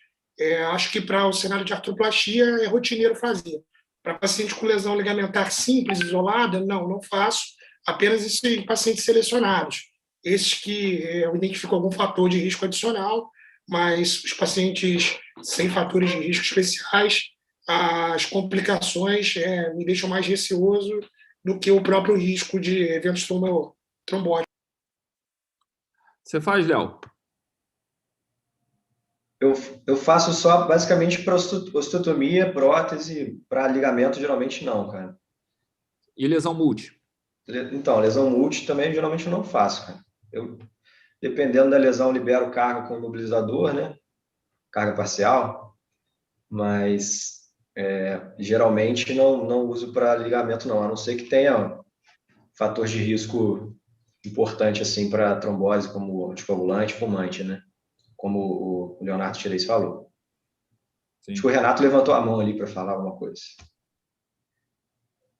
Acho que para o cenário de artroplastia é rotineiro fazer. Para paciente com lesão ligamentar simples, isolada, não faço. Apenas em pacientes selecionados. Esses que eu identifico algum fator de risco adicional, mas os pacientes sem fatores de risco especiais, as complicações me deixam mais receoso do que o próprio risco de eventos trombóticos. Você faz, Léo? Eu faço só basicamente para osteotomia, prótese, para ligamento, geralmente não, cara. E lesão multi? Então, lesão multi também geralmente eu não faço, cara. Dependendo da lesão, libero carga com imobilizador, né? Carga parcial, mas geralmente não uso para ligamento, não, a não ser que tenha fator de risco importante assim para trombose, como anticoagulante, fumante, né? Como o Leonardo Xerez falou. Sim. Acho que o Renato levantou a mão ali para falar alguma coisa.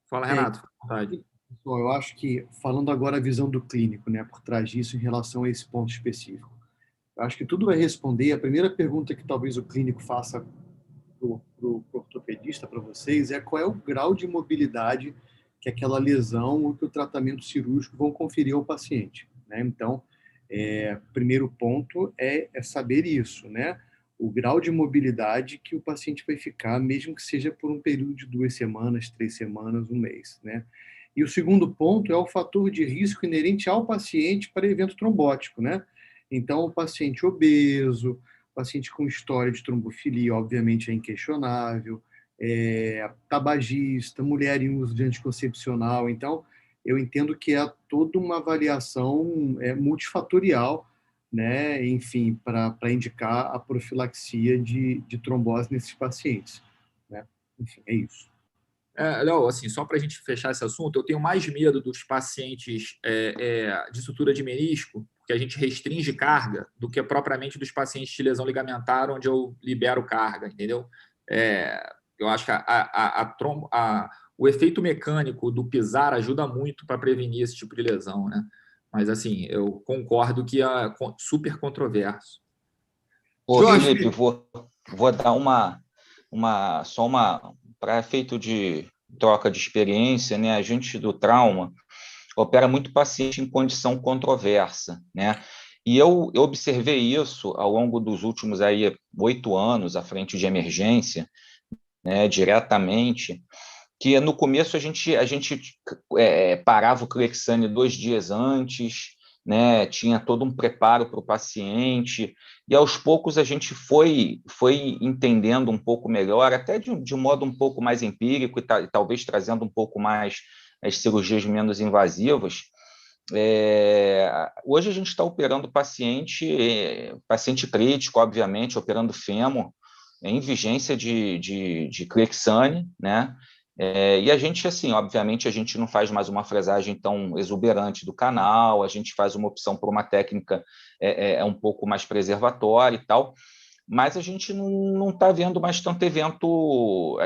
Fala, Renato. Vontade. Eu acho que, falando agora a visão do clínico, né, por trás disso, em relação a esse ponto específico, eu acho que tudo vai responder. A primeira pergunta que talvez o clínico faça para o ortopedista, para vocês, é qual é o grau de mobilidade que aquela lesão ou que o tratamento cirúrgico vão conferir ao paciente, né? Então, primeiro ponto é saber isso, né? O grau de mobilidade que o paciente vai ficar, mesmo que seja por um período de 2 semanas, 3 semanas, 1 mês, né? E o segundo ponto é o fator de risco inerente ao paciente para evento trombótico, né? Então, o paciente obeso, paciente com história de trombofilia, obviamente é inquestionável, tabagista, mulher em uso de anticoncepcional. Então, eu entendo que é toda uma avaliação multifatorial, né? Enfim, para indicar a profilaxia de trombose nesses pacientes, né? Enfim, é isso. Léo, assim, só para a gente fechar esse assunto, eu tenho mais medo dos pacientes de sutura de menisco, porque a gente restringe carga, do que propriamente dos pacientes de lesão ligamentar, onde eu libero carga, entendeu? Eu acho que o efeito mecânico do pisar ajuda muito para prevenir esse tipo de lesão, né? Mas, assim, eu concordo que é super controverso. Felipe, vou dar só uma para efeito de troca de experiência, né? A gente do trauma opera muito paciente em condição controversa, né? E eu observei isso ao longo dos últimos aí 8 anos à frente de emergência, né, diretamente, que no começo a gente parava o Clexane 2 dias antes, né, tinha todo um preparo para o paciente, e aos poucos a gente foi entendendo um pouco melhor, até de um modo um pouco mais empírico, e talvez trazendo um pouco mais as cirurgias menos invasivas. Hoje a gente está operando paciente crítico, obviamente, operando fêmur, em vigência de Clexane, né? E a gente, assim, obviamente, a gente não faz mais uma fresagem tão exuberante do canal, a gente faz uma opção por uma técnica um pouco mais preservatória e tal, mas a gente não está vendo mais tanto evento,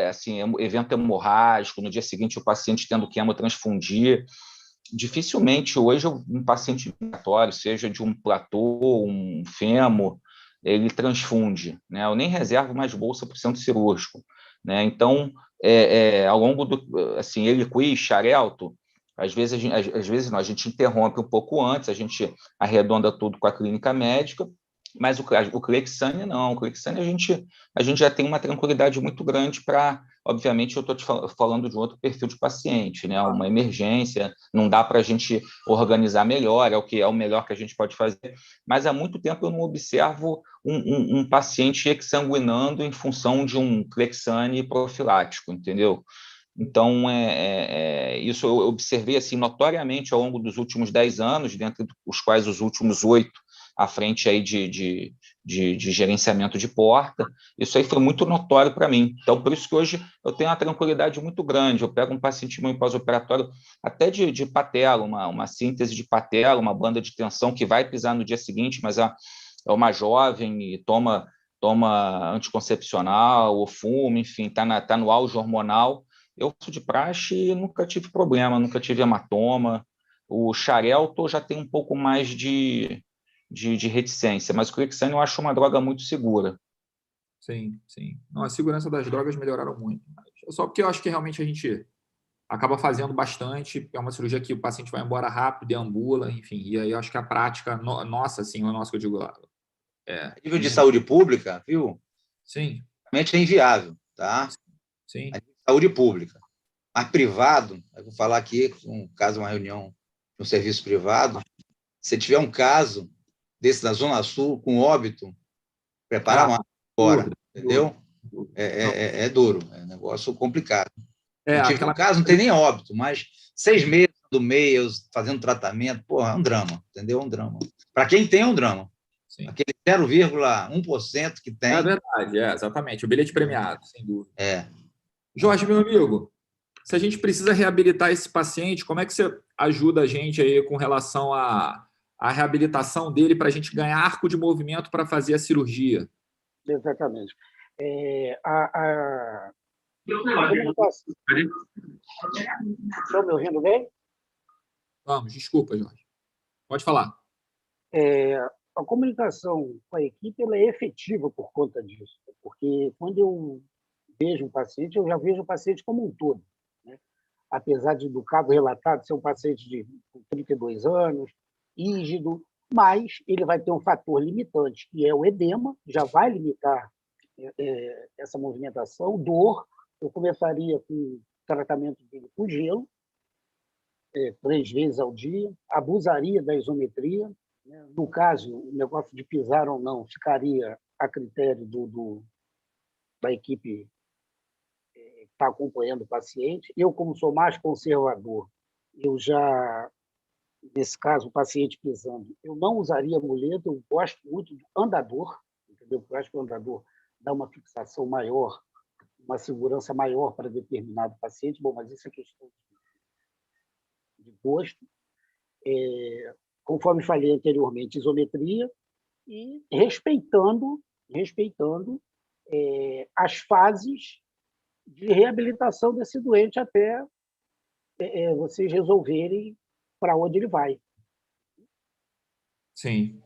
assim, evento hemorrágico, no dia seguinte o paciente tendo que hemotransfundir. Dificilmente hoje um paciente respiratório, seja de um platô, um fêmur, ele transfunde, né? Eu nem reservo mais bolsa para o centro cirúrgico, né? Então, ao longo do, assim, Eliquis, Xarelto, às vezes não, a gente interrompe um pouco antes, a gente arredonda tudo com a clínica médica, mas o Clexane não, o Clexane a gente já tem uma tranquilidade muito grande para, obviamente, eu estou te falando de outro perfil de paciente, né? Uma emergência, não dá para a gente organizar melhor, é o melhor que a gente pode fazer, mas há muito tempo eu não observo um paciente exsanguinando em função de um Clexane profilático, entendeu? Então, isso eu observei assim, notoriamente ao longo dos últimos 10 anos, dentre os quais os últimos 8 à frente aí de gerenciamento de porta. Isso aí foi muito notório para mim. Então, por isso que hoje eu tenho uma tranquilidade muito grande. Eu pego um paciente meu em pós-operatório, até de patela, uma síntese de patela, uma banda de tensão que vai pisar no dia seguinte, mas é uma jovem e toma anticoncepcional ou fuma, enfim, está no auge hormonal. Eu sou de praxe e nunca tive problema, nunca tive hematoma. O Xarelto já tem um pouco mais de reticência, mas o Clexane eu acho uma droga muito segura. Sim, sim. Não, a segurança das drogas melhoraram muito. Só porque eu acho que realmente a gente acaba fazendo bastante, é uma cirurgia que o paciente vai embora rápido, deambula, enfim, e aí eu acho que a prática nossa, assim, o nosso que eu digo lá. A nível de saúde pública, viu? Sim. Realmente é inviável, tá? Sim. A nível de saúde pública. Mas privado, eu vou falar aqui, um caso, uma reunião de um serviço privado, se tiver um caso desse na Zona Sul, com óbito, prepara mais agora, entendeu? É duro, é um negócio complicado. Eu tive um caso, não tem nem óbito, mas 6 meses do mês fazendo tratamento, porra, é um drama, entendeu? É um drama. Para quem tem, é um drama. Sim. Aquele 0,1% que tem. É verdade, exatamente. O bilhete premiado, sem dúvida. Jorge, meu amigo, se a gente precisa reabilitar esse paciente, como é que você ajuda a gente aí com relação à reabilitação dele para a gente ganhar arco de movimento para fazer a cirurgia? Exatamente. Estão me ouvindo bem? Vamos, desculpa, Jorge. Pode falar. A comunicação com a equipe ela é efetiva por conta disso, porque quando eu vejo um paciente, eu já vejo o paciente como um todo, né? Apesar do caso relatado ser um paciente de 32 anos, rígido, mas ele vai ter um fator limitante, que é o edema, já vai limitar essa movimentação, dor. Eu começaria com o tratamento dele com gelo, 3 vezes ao dia, abusaria da isometria. No caso, o negócio de pisar ou não ficaria a critério da equipe que está acompanhando o paciente. Eu, como sou mais conservador, eu já, nesse caso, o paciente pisando, eu não usaria muleta, eu gosto muito do andador, entendeu? Eu acho que o andador dá uma fixação maior, uma segurança maior para determinado paciente. Bom, mas isso é questão de gosto. Conforme falei anteriormente, isometria e respeitando as fases de reabilitação desse doente até vocês resolverem para onde ele vai. Sim.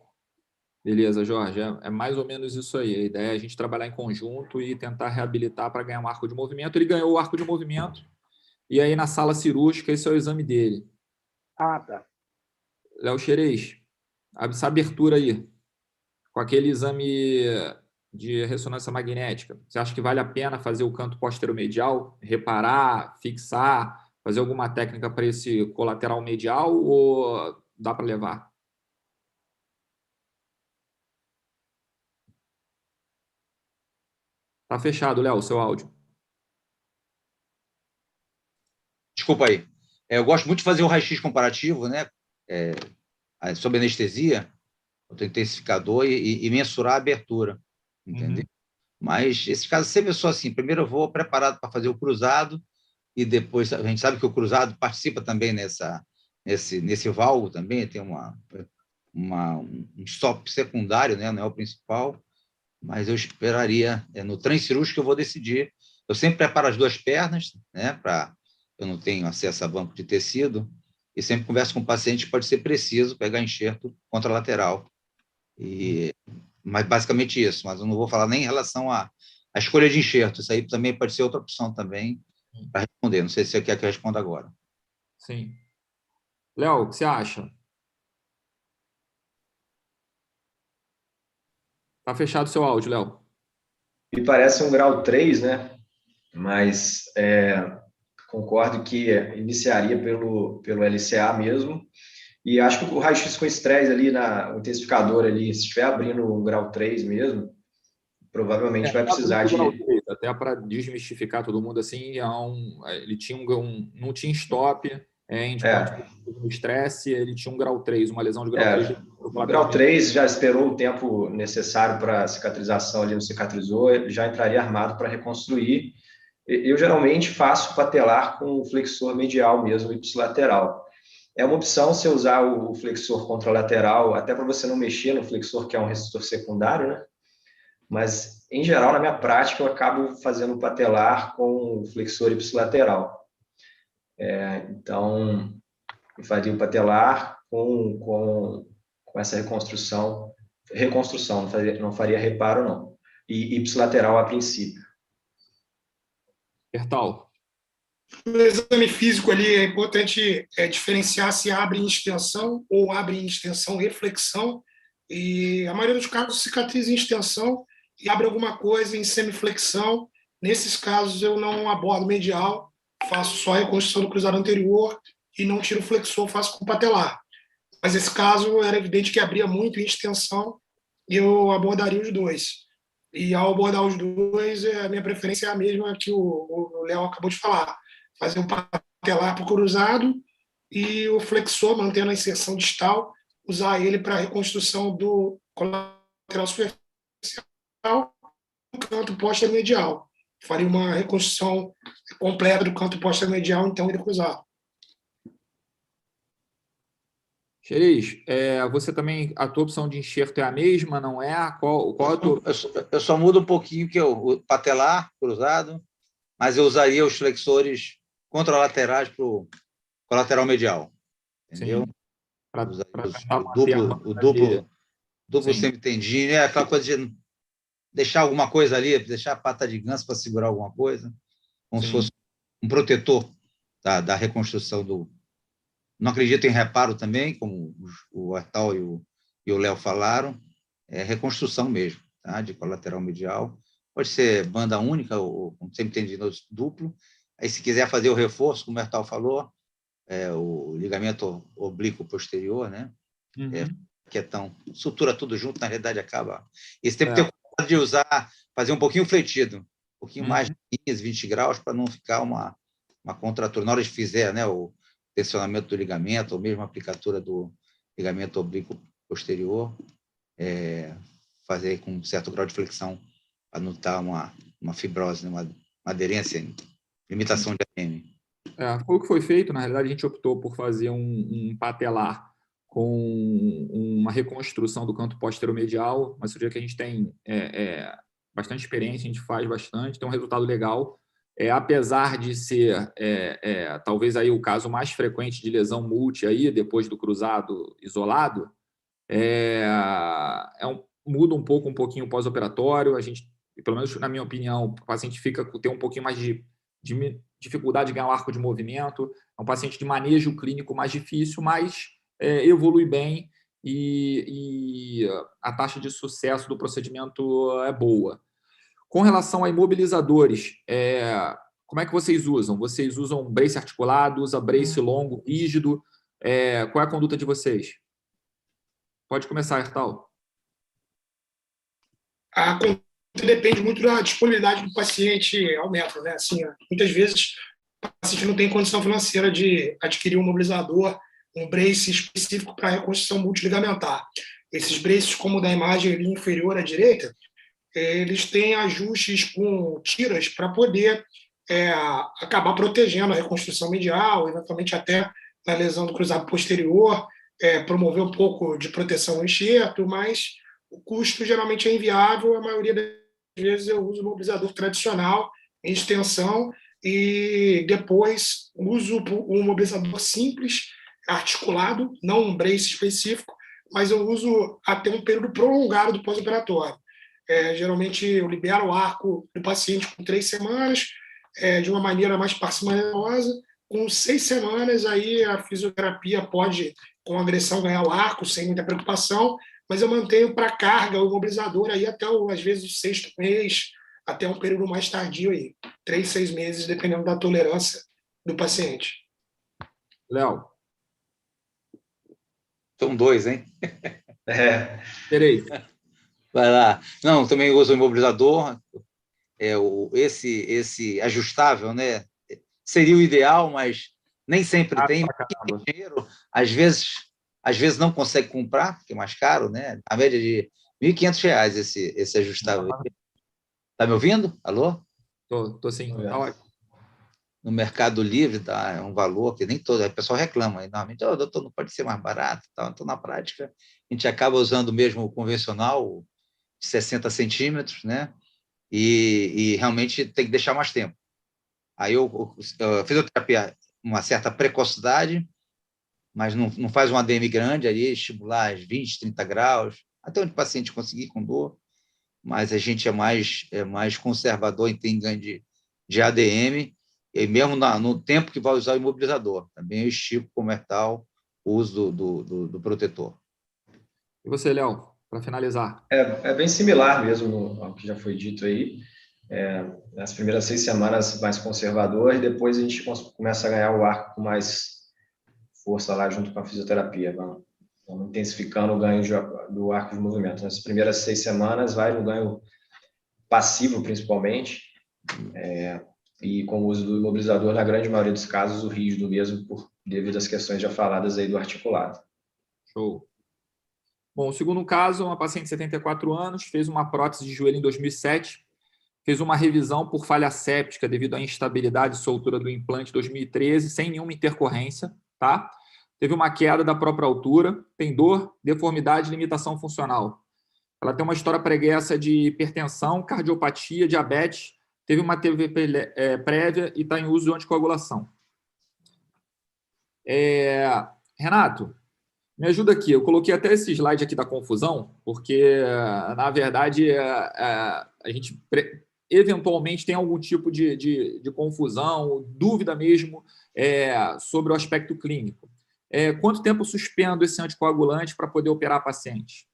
Beleza, Jorge. É mais ou menos isso aí. A ideia é a gente trabalhar em conjunto e tentar reabilitar para ganhar um arco de movimento. Ele ganhou o arco de movimento e aí na sala cirúrgica esse é o exame dele. Ah, tá. Léo Xerez, essa abertura aí, com aquele exame de ressonância magnética, você acha que vale a pena fazer o canto posteromedial, reparar, fixar, fazer alguma técnica para esse colateral medial ou dá para levar? Tá fechado, Léo, o seu áudio. Desculpa aí. Eu gosto muito de fazer o raio-x comparativo, né? Sob anestesia, o intensificador e mensurar a abertura, entendeu? Mas esse caso sempre é só assim. Primeiro eu vou preparado para fazer o cruzado e depois a gente sabe que o cruzado participa também nesse valgo também, tem um stop secundário, né? Não é o principal, mas eu esperaria, no transcirúrgico eu vou decidir. Eu sempre preparo as duas pernas, né? Eu não tenho acesso a banco de tecido, e sempre converso com o paciente, pode ser preciso pegar enxerto contralateral. Mas basicamente isso, mas eu não vou falar nem em relação à escolha de enxerto, isso aí também pode ser outra opção também para responder, não sei se você quer que eu responda agora. Sim. Léo, o que você acha? Tá fechado o seu áudio, Léo. Me parece um grau 3, né? Mas concordo que iniciaria pelo LCA mesmo. E acho que o raio-x com estresse ali, o intensificador ali, se estiver abrindo um grau 3 mesmo, provavelmente vai precisar de... Até para desmistificar todo mundo, assim, ele tinha não tinha stop, no estresse, ele tinha um grau 3, uma lesão de grau 3. O grau 3 já esperou o tempo necessário para a cicatrização, ali não cicatrizou, ele já entraria armado para reconstruir. Eu geralmente faço patelar com o flexor medial mesmo, ipsilateral. É uma opção você usar o flexor contralateral, até para você não mexer no flexor, que é um resistor secundário, né? Mas, em geral, na minha prática, eu acabo fazendo patelar com o flexor ipsilateral. Então, eu faria o patelar com essa reconstrução, não faria reparo, não. E ipsilateral a princípio. Bertal. No exame físico ali é importante diferenciar se abre em extensão ou abre em extensão reflexão, e a maioria dos casos cicatriza em extensão e abre alguma coisa em semiflexão. Nesses casos eu não abordo medial, faço só a reconstrução do cruzado anterior e não tiro o flexor, faço com patelar. Mas esse caso era evidente que abria muito em extensão e eu abordaria os dois. E ao abordar os dois, a minha preferência é a mesma que o Léo acabou de falar. Fazer um patelar para o cruzado e o flexor, mantendo a inserção distal, usar ele para a reconstrução do colateral superficial no canto posteromedial. Faria uma reconstrução completa do canto posteromedial, então, e do cruzado. Xeriz, você também, a tua opção de enxerto é a mesma, não é? Qual a tua... Eu só mudo um pouquinho, que o patelar, cruzado, mas eu usaria os flexores contralaterais para o colateral medial, entendeu? O duplo semitendine, é aquela coisa de deixar alguma coisa ali, deixar a pata de ganso para segurar alguma coisa, como se fosse um protetor da reconstrução do... Não acredito em reparo também, como o Artal e o Léo falaram, reconstrução mesmo, tá? De colateral medial. Pode ser banda única ou semitendinoso duplo. Aí, se quiser fazer o reforço, como o Artal falou, o ligamento oblíquo posterior, né? Quietão. Sutura tudo junto, na realidade, acaba. Esse tempo tem cuidado de usar, fazer um pouquinho fletido, um pouquinho mais de 15, 20 graus, para não ficar uma contratura. Na hora de fizer, né, o tensionamento do ligamento, ou mesmo a aplicatura do ligamento oblíquo posterior, fazer com um certo grau de flexão, para não estar uma fibrose, né, uma aderência, limitação de ADM. Foi o que foi feito. Na realidade, a gente optou por fazer um patelar com uma reconstrução do canto posteromedial, mas o que a gente tem bastante experiência, a gente faz bastante, tem um resultado legal. Apesar de ser talvez aí o caso mais frequente de lesão multi aí, depois do cruzado isolado, muda um pouquinho o pós-operatório. A gente, pelo menos na minha opinião, o paciente tem um pouquinho mais de dificuldade de ganhar o arco de movimento, é um paciente de manejo clínico mais difícil, mas evolui bem e a taxa de sucesso do procedimento é boa. Com relação a imobilizadores, como é que vocês usam? Vocês usam brace articulado, usa brace longo, rígido? Qual é a conduta de vocês? Pode começar, Hertal. A conduta depende muito da disponibilidade do paciente ao método, né? Assim, muitas vezes o paciente não tem condição financeira de adquirir um mobilizador, um brace específico para reconstrução multiligamentar. Esses braces, como o da imagem ali inferior à direita, eles têm ajustes com tiras para poder acabar protegendo a reconstrução medial, eventualmente até na lesão do cruzado posterior, promover um pouco de proteção ao enxerto, mas o custo geralmente é inviável. A maioria das vezes eu uso o mobilizador tradicional em extensão e depois uso um mobilizador simples, articulado, não um brace específico, mas eu uso até um período prolongado do pós-operatório. Geralmente eu libero o arco do paciente com 3 semanas, de uma maneira mais parcimoniosa. Com 6 semanas, aí a fisioterapia pode, com agressão, ganhar o arco, sem muita preocupação, mas eu mantenho para carga o mobilizador aí até, às vezes, o 6º mês, até um período mais tardio, aí, 3, 6 meses, dependendo da tolerância do paciente. Léo. São 2, hein? Terei. Vai lá. Não, também uso o imobilizador. Esse ajustável, né? Seria o ideal, mas nem sempre tem. Dinheiro, às vezes não consegue comprar, porque é mais caro, né? A média de R$ 1.500 esse ajustável. Está me ouvindo? Alô? Tô sim. Tá ótimo. No Mercado Livre é um valor que nem todo, o pessoal reclama, normalmente, doutor, não pode ser mais barato, tal. Então, na prática, a gente acaba usando mesmo o convencional, de 60 centímetros, né? E realmente tem que deixar mais tempo. Aí eu fisioterapia, uma certa precocidade, mas não faz um ADM grande aí, estimular 20, 30 graus, até onde o paciente conseguir com dor, mas a gente é mais conservador em ter ganho de ADM, e mesmo no tempo que vai usar o imobilizador. Também eu estico como é tal o uso do protetor. E você, Léo, para finalizar? É bem similar mesmo ao que já foi dito aí. Nas primeiras 6 semanas mais conservador, e depois a gente começa a ganhar o arco com mais força lá junto com a fisioterapia. Vamos intensificando o ganho do arco de movimento. Nas primeiras 6 semanas vai no ganho passivo, principalmente, e com o uso do imobilizador, na grande maioria dos casos, o rígido mesmo, devido às questões já faladas aí do articulado. Show. Bom, o segundo caso, uma paciente de 74 anos, fez uma prótese de joelho em 2007, fez uma revisão por falha séptica devido à instabilidade e soltura do implante em 2013, sem nenhuma intercorrência, tá? Teve uma queda da própria altura, tem dor, deformidade e limitação funcional. Ela tem uma história pregressa de hipertensão, cardiopatia, diabetes, teve uma TV prévia e está em uso de anticoagulação. Renato, me ajuda aqui. Eu coloquei até esse slide aqui da confusão, porque, na verdade, a gente eventualmente tem algum tipo de confusão, dúvida mesmo sobre o aspecto clínico. Quanto tempo eu suspendo esse anticoagulante para poder operar a paciente?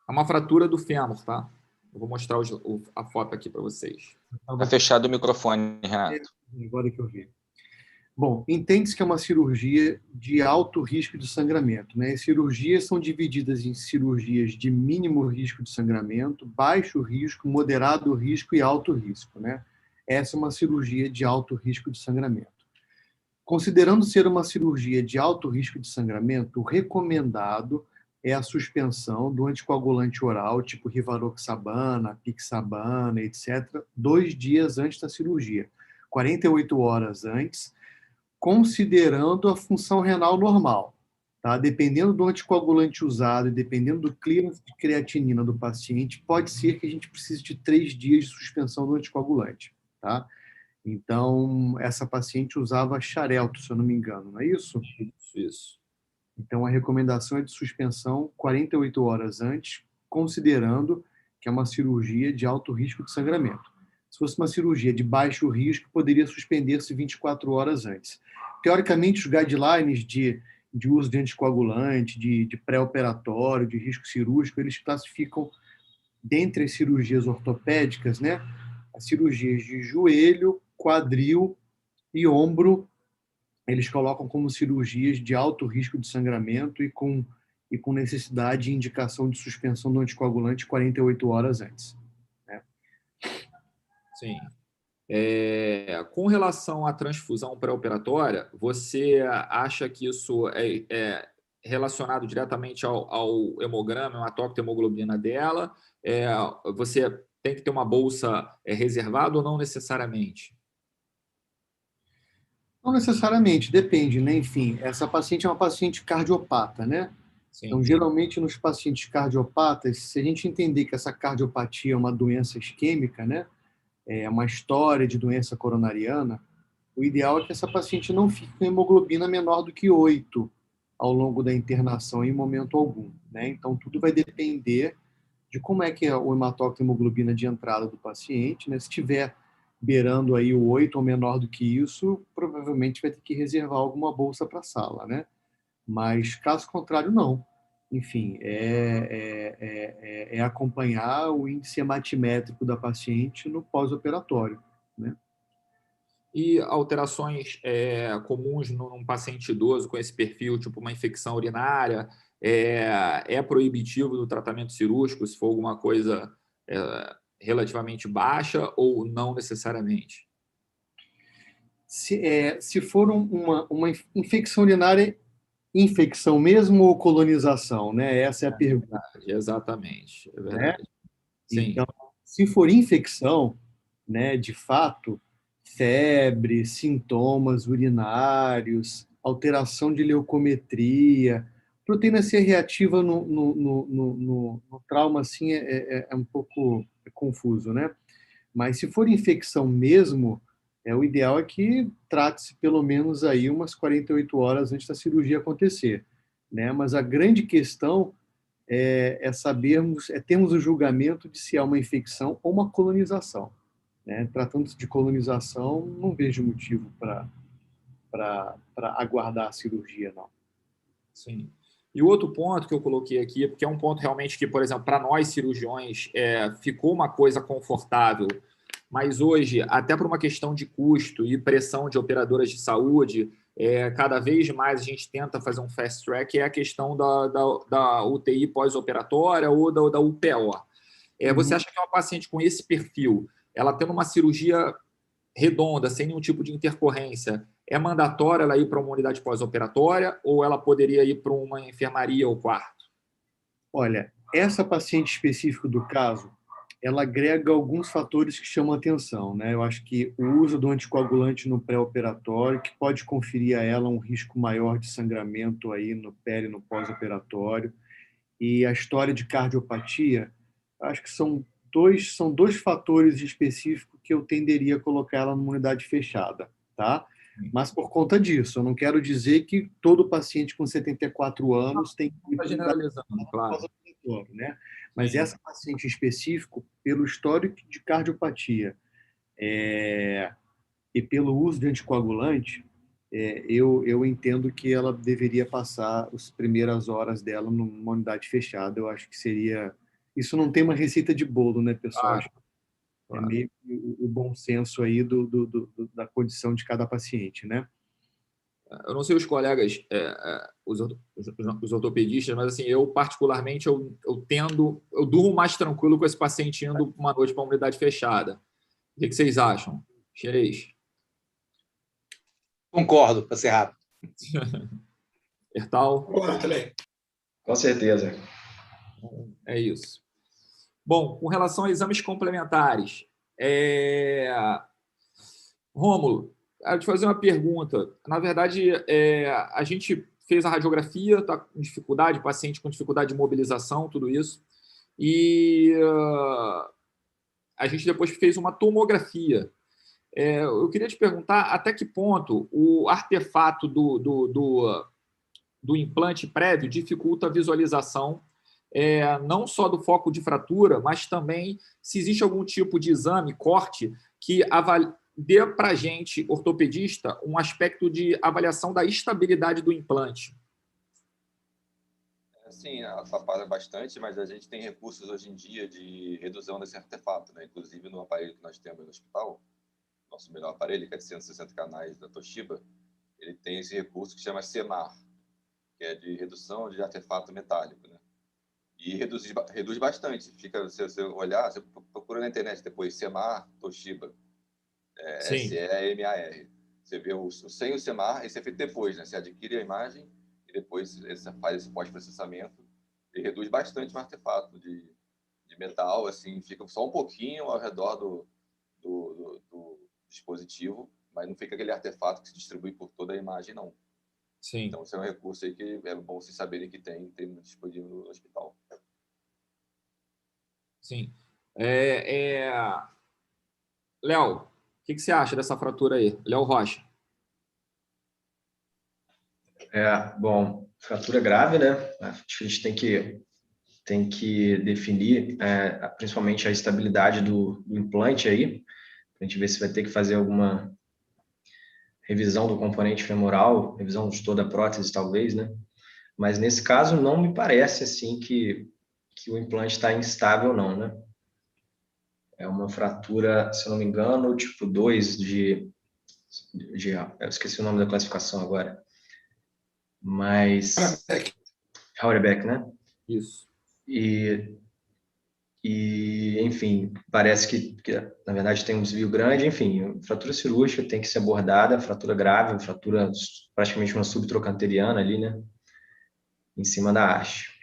É uma fratura do fêmur, tá? Eu vou mostrar a foto aqui para vocês. Está fechado o microfone, Renato. Agora que eu vi. Bom, entende-se que é uma cirurgia de alto risco de sangramento, né? As cirurgias são divididas em cirurgias de mínimo risco de sangramento, baixo risco, moderado risco e alto risco, né? Essa é uma cirurgia de alto risco de sangramento. Considerando ser uma cirurgia de alto risco de sangramento, o recomendado é a suspensão do anticoagulante oral, tipo rivaroxabana, pixabana, etc., 2 dias antes da cirurgia, 48 horas antes, considerando a função renal normal. Tá? Dependendo do anticoagulante usado e dependendo do clearance de creatinina do paciente, pode ser que a gente precise de 3 dias de suspensão do anticoagulante. Tá? Então, essa paciente usava Xarelto, se eu não me engano, não é isso? Isso. Então, a recomendação é de suspensão 48 horas antes, considerando que é uma cirurgia de alto risco de sangramento. se fosse uma cirurgia de baixo risco, poderia suspender-se 24 horas antes. Teoricamente, os guidelines de uso de anticoagulante, de pré-operatório, de risco cirúrgico, eles classificam, dentre as cirurgias ortopédicas, né, as cirurgias de joelho, quadril e ombro, eles colocam como cirurgias de alto risco de sangramento e com necessidade e indicação de suspensão do anticoagulante 48 horas antes. Né? Sim. Com relação à transfusão pré-operatória, você acha que isso é relacionado diretamente ao hemograma, hematócrito, hemoglobina dela? Você tem que ter uma bolsa reservada ou não necessariamente? Não necessariamente, depende, né? Enfim, essa paciente é uma paciente cardiopata, né? Sim. Então, geralmente, nos pacientes cardiopatas, se a gente entender que essa cardiopatia é uma doença isquêmica, né? É uma história de doença coronariana, o ideal é que essa paciente não fique com hemoglobina menor do que 8 ao longo da internação em momento algum, né? Então, tudo vai depender de como é que é o hematócrito e hemoglobina de entrada do paciente, né? Se tiver beirando aí o 8 ou menor do que isso, provavelmente vai ter que reservar alguma bolsa para a sala, né? Mas, caso contrário, não. Enfim, é acompanhar o índice hematimétrico da paciente no pós-operatório, né? E alterações comuns num paciente idoso com esse perfil, tipo uma infecção urinária, é proibitivo do tratamento cirúrgico se for alguma coisa relativamente baixa ou não necessariamente? Se for uma infecção urinária, infecção mesmo ou colonização, né? Essa é a pergunta. Exatamente, é Né? verdade. Sim. Então, se for infecção, né, de fato, febre, sintomas urinários, alteração de leucometria, proteína C reativa no trauma, assim, é um pouco confuso, né? Mas se for infecção mesmo, o ideal é que trate-se pelo menos aí umas 48 horas antes da cirurgia acontecer, né? Mas a grande questão termos o julgamento de se é uma infecção ou uma colonização, né? Tratando-se de colonização, não vejo motivo para aguardar a cirurgia, não. Sim. E o outro ponto que eu coloquei aqui, porque é um ponto realmente que, por exemplo, para nós cirurgiões ficou uma coisa confortável, mas hoje, até por uma questão de custo e pressão de operadoras de saúde, cada vez mais a gente tenta fazer um fast track, é a questão da UTI pós-operatória ou da UPO. Você acha que uma paciente com esse perfil, ela tendo uma cirurgia redonda, sem nenhum tipo de intercorrência, é mandatória ela ir para uma unidade pós-operatória ou ela poderia ir para uma enfermaria ou quarto? Olha, essa paciente específica do caso, ela agrega alguns fatores que chamam a atenção, né? Eu acho que o uso do anticoagulante no pré-operatório, que pode conferir a ela um risco maior de sangramento aí no peri, no pós-operatório, e a história de cardiopatia, acho que são dois fatores específicos que eu tenderia a colocar ela numa unidade fechada, tá? Mas por conta disso, eu não quero dizer que todo paciente com 74 anos tem que ir para generalizando, claro. Né? Mas essa paciente em específico, pelo histórico de cardiopatia e pelo uso de anticoagulante, eu entendo que ela deveria passar as primeiras horas dela numa unidade fechada. Eu acho que seria... Isso não tem uma receita de bolo, né, pessoal? Claro. É meio o bom senso aí da condição de cada paciente, né? Eu não sei os colegas, os ortopedistas, mas assim, eu particularmente eu durmo mais tranquilo com esse paciente indo uma noite para uma unidade fechada. O que vocês acham? Xerez? Concordo, para ser rápido. Hertal? Concordo também. Com certeza. É isso. Bom, com relação a exames complementares, Rômulo, quero te fazer uma pergunta. Na verdade, a gente fez a radiografia, está com dificuldade, paciente com dificuldade de mobilização, tudo isso, e a gente depois fez uma tomografia. Eu queria te perguntar até que ponto o artefato do implante prévio dificulta a visualização não só do foco de fratura, mas também se existe algum tipo de exame, corte, que dê para a gente, ortopedista, um aspecto de avaliação da estabilidade do implante. Sim, atrapalha bastante, mas a gente tem recursos hoje em dia de redução desse artefato, né? Inclusive no aparelho que nós temos no hospital, nosso melhor aparelho, que é de 160 canais da Toshiba, ele tem esse recurso que chama CEMAR, que é de redução de artefato metálico, né? E reduz bastante. Fica, se você olhar, você procura na internet depois CEMAR, Toshiba, SEMAR. Você vê sem o CEMAR, esse é feito depois, né? Você adquire a imagem e depois você faz esse pós-processamento e reduz bastante o artefato de metal, assim, fica só um pouquinho ao redor do dispositivo, mas não fica aquele artefato que se distribui por toda a imagem, não. Sim. Então, esse é um recurso aí que é bom vocês saberem que tem disponível no hospital. Sim. Léo, o que você acha dessa fratura aí? Léo Rocha. Bom, fratura grave, né? A gente tem que definir principalmente a estabilidade do implante aí, para a gente ver se vai ter que fazer alguma revisão do componente femoral, revisão de toda a prótese, talvez, né? Mas nesse caso não me parece assim que o implante está instável, não, né? É uma fratura, se eu não me engano, tipo 2 eu esqueci o nome da classificação agora. Mas Hauerbeck, né? Isso. E enfim, parece que na verdade tem um desvio grande, enfim, fratura cirúrgica tem que ser abordada, fratura grave, fratura praticamente uma subtrocanteriana ali, né? Em cima da haste.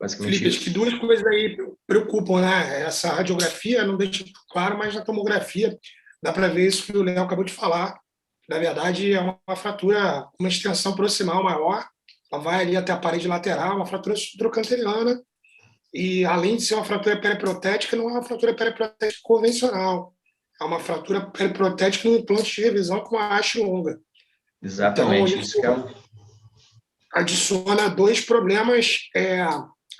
Basicamente Felipe, isso. acho que duas coisas aí preocupam, né? Essa radiografia não deixa claro, mas na tomografia dá para ver isso que o Léo acabou de falar. Na verdade, é uma fratura com uma extensão proximal maior, ela vai ali até a parede lateral, uma fratura subtrocanteriana, e além de ser uma fratura periprotética, não é uma fratura periprotética convencional, é uma fratura periprotética no implante de revisão com uma haste longa. Exatamente, então, isso que é adiciona dois problemas,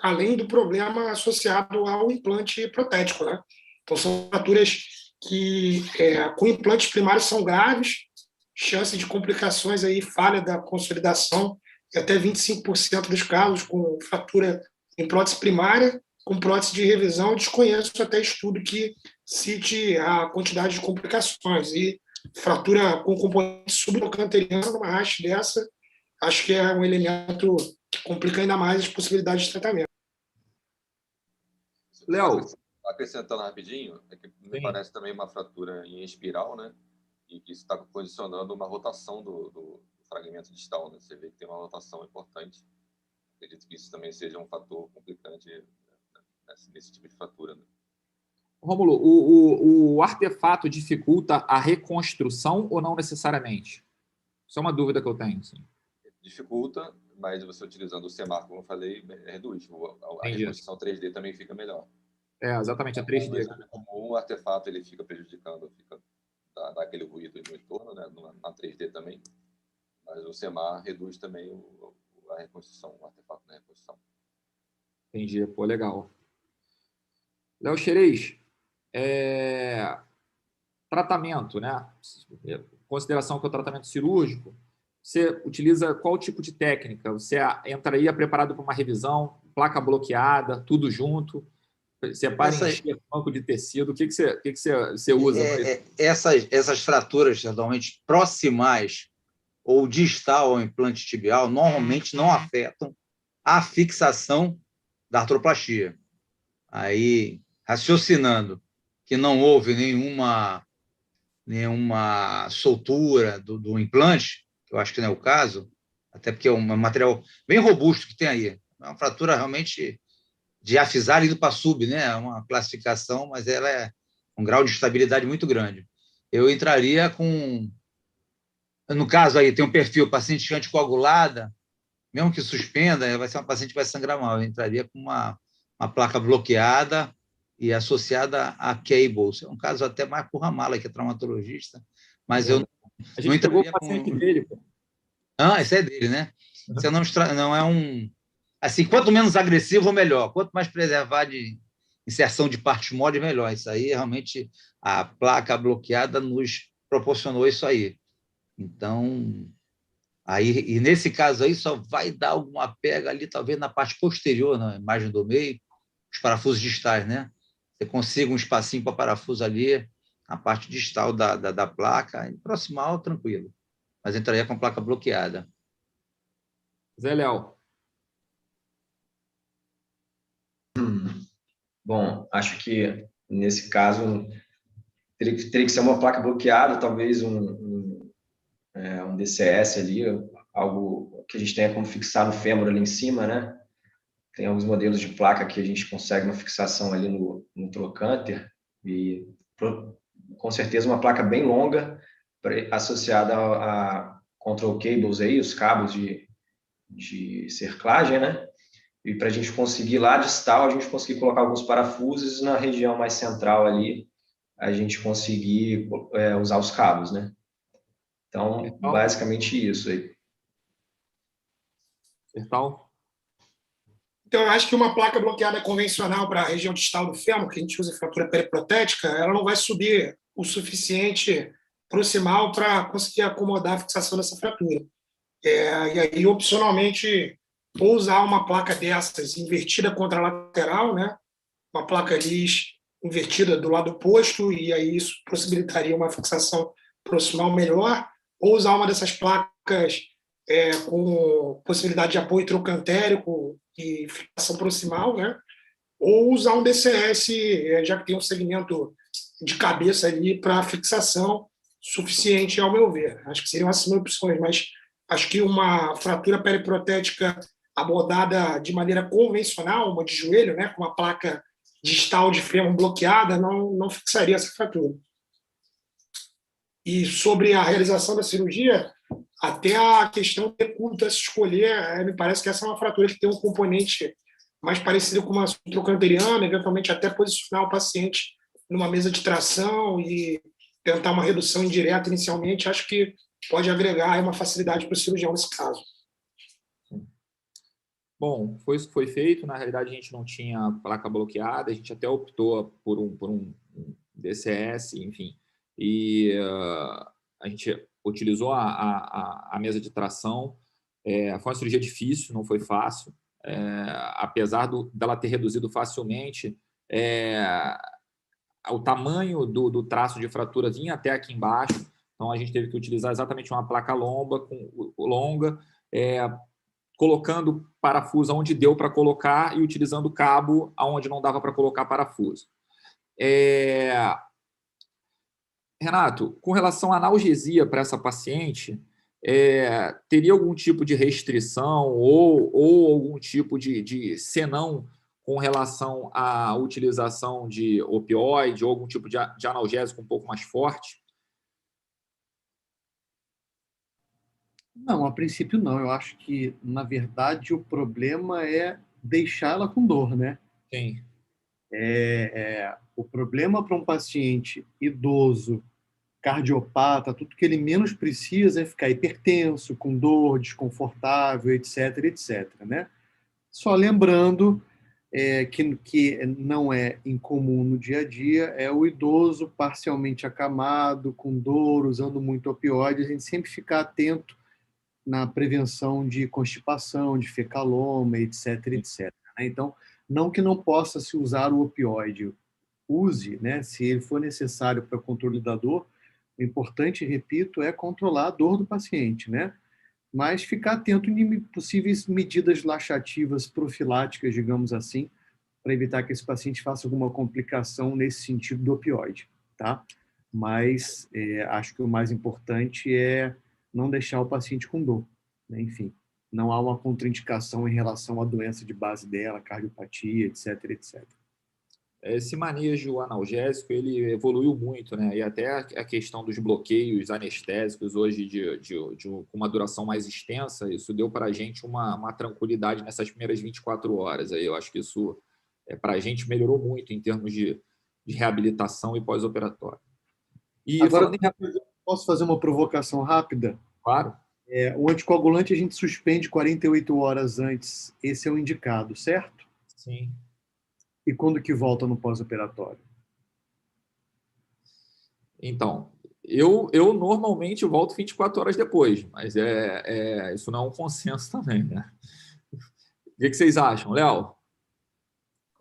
além do problema associado ao implante protético, né? Então, são fraturas que, com implantes primários, são graves, chance de complicações aí, falha da consolidação, e até 25% dos casos com fratura em prótese primária, com prótese de revisão, eu desconheço até estudo que cite a quantidade de complicações. E fratura com componente subtrocanteriano, numa haste dessa, acho que é um elemento que complica ainda mais as possibilidades de tratamento. Léo. Acrescentando rapidinho, é que me parece também uma fratura em espiral, né? E que isso está condicionando uma rotação do fragmento distal, né? Você vê que tem uma rotação importante. Acredito que isso também seja um fator complicante nesse tipo de fratura, né? Rômulo, o artefato dificulta a reconstrução ou não necessariamente? Isso é uma dúvida que eu tenho. Sim. Dificulta, mas você utilizando o CEMAR, como eu falei, reduz. A reconstrução 3D também fica melhor. Exatamente, a 3D. Como o artefato ele fica prejudicando, dá aquele ruído no entorno, né? Na 3D também. Mas o CEMAR reduz também a reconstrução, o artefato na reconstrução. Entendi, pô, legal. Léo Xerez, tratamento, né? Consideração que é o tratamento cirúrgico, você utiliza qual tipo de técnica? Você entraria preparado para uma revisão, placa bloqueada, tudo junto? Separa em banco de tecido? O que você usa? Essas fraturas, geralmente proximais ou distal ao implante tibial, normalmente não afetam a fixação da artroplastia. Aí, raciocinando que não houve nenhuma soltura do implante, que eu acho que não é o caso, até porque é um material bem robusto que tem aí. É uma fratura realmente de afisar indo para sub, né? É uma classificação, mas ela é um grau de estabilidade muito grande. Eu entraria com... No caso aí, tem um perfil paciente anticoagulada, mesmo que suspenda, vai ser uma paciente que vai sangrar mal. Eu entraria com uma placa bloqueada e associada a cables. É um caso até mais por Ramala, que é traumatologista, mas eu não entraria pegou o paciente dele, pô. Esse é dele, né? Você não é Assim, quanto menos agressivo, melhor. Quanto mais preservar de inserção de partes moles, melhor. Isso aí, realmente, a placa bloqueada nos proporcionou isso aí. Então, aí, e nesse caso aí, só vai dar alguma pega ali, talvez na parte posterior, na imagem do meio, os parafusos distais, né? Você consiga um espacinho para parafuso ali, a parte distal da placa, e proximal, tranquilo. Mas entraria com a placa bloqueada. Zé Léo. Bom, acho que nesse caso teria que ser uma placa bloqueada, talvez um DCS ali, algo que a gente tenha como fixar no fêmur ali em cima, né? Tem alguns modelos de placa que a gente consegue uma fixação ali no trocânter e com certeza uma placa bem longa associada a control cables aí, os cabos de cerclagem, né? E para a gente conseguir lá distal, a gente conseguir colocar alguns parafusos na região mais central ali, a gente conseguir usar os cabos, né? Então, basicamente isso aí. Sertal? Então, eu acho que uma placa bloqueada convencional para a região distal do fêmur, que a gente usa em fratura periprotética, ela não vai subir o suficiente proximal para conseguir acomodar a fixação dessa fratura. E aí, opcionalmente, ou usar uma placa dessas invertida contralateral, né? Uma placa LIS invertida do lado oposto, e aí isso possibilitaria uma fixação proximal melhor, ou usar uma dessas placas com possibilidade de apoio trocantérico e fixação proximal, né? Ou usar um DCS, já que tem um segmento de cabeça ali para fixação suficiente, ao meu ver. Acho que seriam essas opções, mas acho que uma fratura periprotética abordada de maneira convencional, uma de joelho, né, com uma placa distal de fêmur bloqueada, não fixaria essa fratura. E sobre a realização da cirurgia, até a questão de curta se escolher, me parece que essa é uma fratura que tem um componente mais parecido com uma subtrocanteriana, eventualmente até posicionar o paciente numa mesa de tração e tentar uma redução indireta inicialmente, acho que pode agregar uma facilidade para o cirurgião nesse caso. Bom, foi isso que foi feito. Na realidade, a gente não tinha placa bloqueada, a gente até optou por um DCS, enfim. E a gente utilizou a mesa de tração. Foi uma cirurgia difícil, não foi fácil. Apesar dela ter reduzido facilmente, o tamanho do traço de fratura vinha até aqui embaixo. Então, a gente teve que utilizar exatamente uma placa longa, colocando parafuso onde deu para colocar e utilizando cabo onde não dava para colocar parafuso. Renato, com relação à analgesia para essa paciente, teria algum tipo de restrição ou algum tipo de senão com relação à utilização de opioide ou algum tipo de analgésico um pouco mais forte? Não, a princípio não. Eu acho que, na verdade, o problema é deixá-la com dor, né? Sim. O problema para um paciente idoso, cardiopata, tudo que ele menos precisa é ficar hipertenso, com dor, desconfortável, etc, etc, né? Só lembrando que não é incomum no dia a dia, é o idoso parcialmente acamado, com dor, usando muito opioide, a gente sempre ficar atento na prevenção de constipação, de fecaloma, etc, etc. Né? Então, não que não possa se usar o opioide, use, né, se ele for necessário para o controle da dor. O importante, repito, é controlar a dor do paciente, né? Mas ficar atento em possíveis medidas laxativas profiláticas, digamos assim, para evitar que esse paciente faça alguma complicação nesse sentido do opioide, tá? Mas acho que o mais importante é não deixar o paciente com dor, né? Enfim, não há uma contraindicação em relação à doença de base dela, cardiopatia, etc, etc. Esse manejo analgésico ele evoluiu muito, né? E até a questão dos bloqueios anestésicos hoje com uma duração mais extensa, isso deu para a gente uma tranquilidade nessas primeiras 24 horas. Aí eu acho que isso para a gente melhorou muito em termos de reabilitação e pós-operatório. Agora, posso fazer uma provocação rápida? Claro. O anticoagulante a gente suspende 48 horas antes. Esse é o indicado, certo? Sim. E quando que volta no pós-operatório? Então, eu normalmente volto 24 horas depois, mas isso não é um consenso também, né? O que vocês acham, Léo?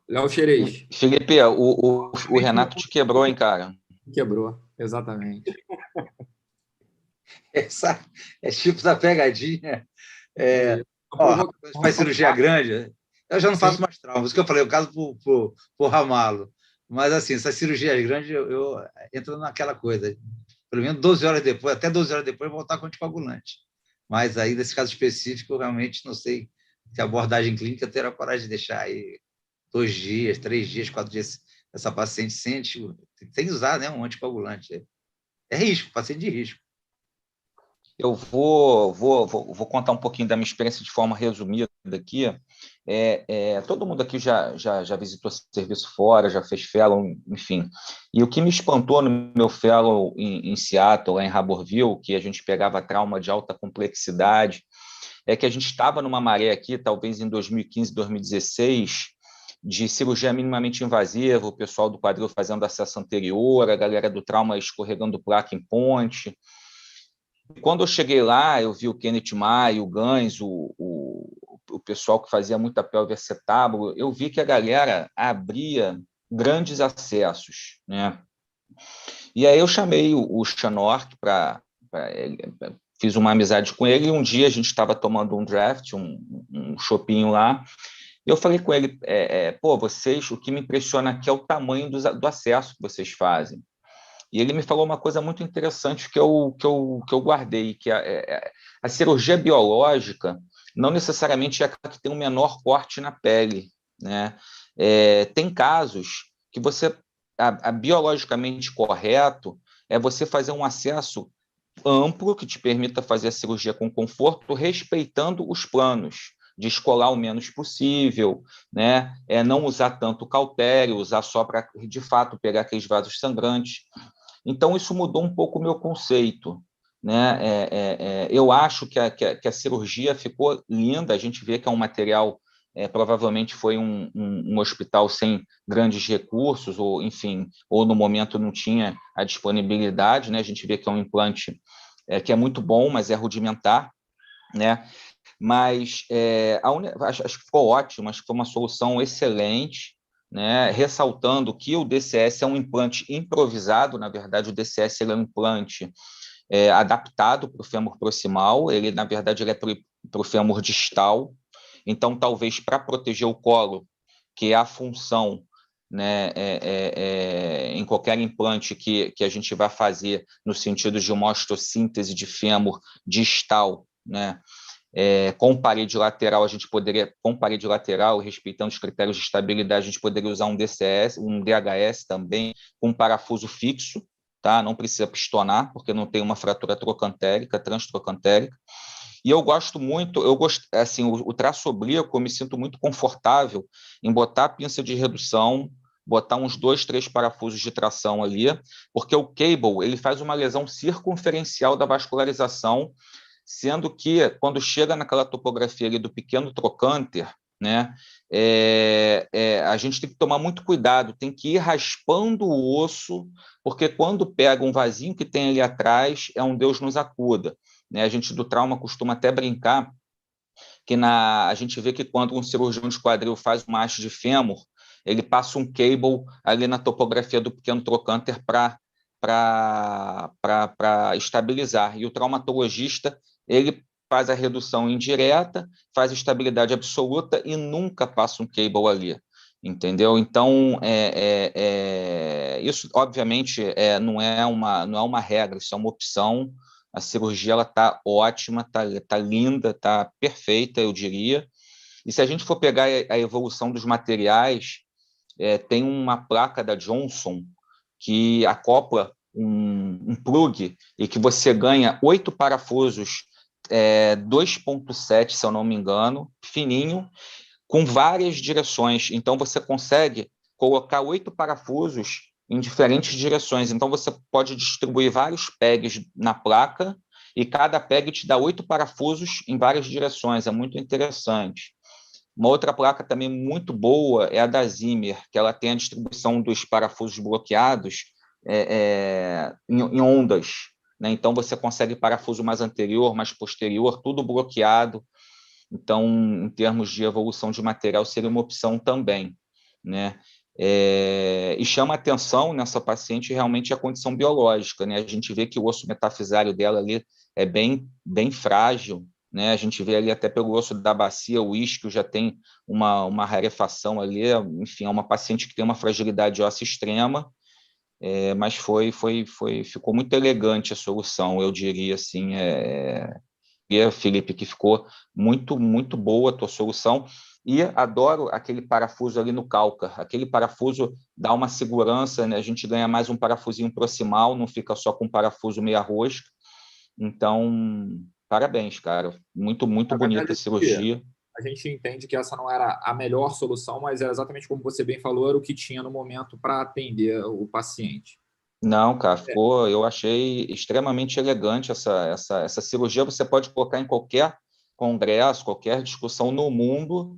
Léo Xerez. Felipe, o Renato te quebrou, hein, cara? Quebrou, exatamente. Essa é tipo da pegadinha. Faz cirurgia grande, eu já não faço mais trauma. Isso que eu falei, o caso pro Ramalo. Mas, assim, essa cirurgia grande, eu entro naquela coisa. Pelo menos 12 horas depois, até 12 horas depois, voltar com anticoagulante. Mas aí, nesse caso específico, eu realmente não sei se a abordagem clínica terá coragem de deixar aí 2 dias, 3 dias, 4 dias, essa paciente sente, tem que usar, né, um anticoagulante. É risco, paciente de risco. Eu vou contar um pouquinho da minha experiência de forma resumida aqui. Todo mundo aqui já visitou serviço fora, já fez fellow, enfim. E o que me espantou no meu fellow em Seattle, lá em Harborville, que a gente pegava trauma de alta complexidade, é que a gente estava numa maré aqui, talvez em 2015, 2016, de cirurgia minimamente invasiva, o pessoal do quadril fazendo acesso anterior, a galera do trauma escorregando placa em ponte. Quando eu cheguei lá, eu vi o Kenneth Maia, o Gans, o pessoal que fazia muita pelve acetábulo, eu vi que a galera abria grandes acessos, né? E aí eu chamei o Chanork fiz uma amizade com ele, e um dia a gente estava tomando um draft, um chopinho lá, eu falei com ele, vocês, o que me impressiona aqui é o tamanho do acesso que vocês fazem. E ele me falou uma coisa muito interessante que eu guardei, que a cirurgia biológica não necessariamente é aquela que tem um menor corte na pele, né? Tem casos que biologicamente correto é você fazer um acesso amplo que te permita fazer a cirurgia com conforto, respeitando os planos, de escolar o menos possível, né? Não usar tanto cautério, usar só para, de fato, pegar aqueles vasos sangrantes. Então, isso mudou um pouco o meu conceito, né? Eu acho que a cirurgia ficou linda, a gente vê que é um material, provavelmente foi um hospital sem grandes recursos, ou, enfim, ou no momento não tinha a disponibilidade, né? A gente vê que é um implante que é muito bom, mas é rudimentar, né? Mas acho que ficou ótimo, acho que foi uma solução excelente, né? Ressaltando que o DCS é um implante improvisado, na verdade, o DCS ele é um implante adaptado para o fêmur proximal, ele, na verdade, ele é para o fêmur distal, então, talvez para proteger o colo, que é a função, né, em qualquer implante que a gente vai fazer no sentido de uma osteossíntese de fêmur distal, né? Com parede lateral, respeitando os critérios de estabilidade, a gente poderia usar um DCS, um DHS também, com parafuso fixo, tá? Não precisa pistonar, porque não tem uma fratura trocantérica, transtrocantérica. E eu gosto muito, assim, o traço oblíquo, eu me sinto muito confortável em botar a pinça de redução, botar uns 2, 3 parafusos de tração ali, porque o cable ele faz uma lesão circunferencial da vascularização, sendo que, quando chega naquela topografia ali do pequeno trocânter, né, a gente tem que tomar muito cuidado, tem que ir raspando o osso, porque quando pega um vasinho que tem ali atrás, é um Deus nos acuda, né? A gente do trauma costuma até brincar que a gente vê que quando um cirurgião de quadril faz uma haste de fêmur, ele passa um cable ali na topografia do pequeno trocânter para estabilizar. E o traumatologista, ele faz a redução indireta, faz a estabilidade absoluta e nunca passa um cable ali, entendeu? Então, isso, obviamente, não é uma regra, isso é uma opção. A cirurgia está ótima, está linda, está perfeita, eu diria. E se a gente for pegar a evolução dos materiais, tem uma placa da Johnson que acopla um plug e que você ganha 8 parafusos 2.7, se eu não me engano, fininho, com várias direções. Então, você consegue colocar 8 parafusos em diferentes direções. Então, você pode distribuir vários pegs na placa e cada PEG te dá 8 parafusos em várias direções, é muito interessante. Uma outra placa também muito boa é a da Zimmer, que ela tem a distribuição dos parafusos bloqueados em ondas, né? Então, você consegue parafuso mais anterior, mais posterior, tudo bloqueado. Então, em termos de evolução de material, seria uma opção também, né? E chama atenção nessa paciente realmente a condição biológica, né? A gente vê que o osso metafisário dela ali é bem frágil, né? A gente vê ali até pelo osso da bacia, o isquio já tem uma rarefação ali, enfim, é uma paciente que tem uma fragilidade óssea extrema, mas ficou muito elegante a solução, eu diria assim, Felipe, que ficou muito boa a tua solução, e adoro aquele parafuso ali no cálcar, aquele parafuso dá uma segurança, né? A gente ganha mais um parafusinho proximal, não fica só com parafuso meia rosca, então, parabéns, cara, muito bonita a cirurgia. A gente entende que essa não era a melhor solução, mas era exatamente como você bem falou, era o que tinha no momento para atender o paciente. Não, cara, eu achei extremamente elegante essa cirurgia. Você pode colocar em qualquer congresso, qualquer discussão no mundo.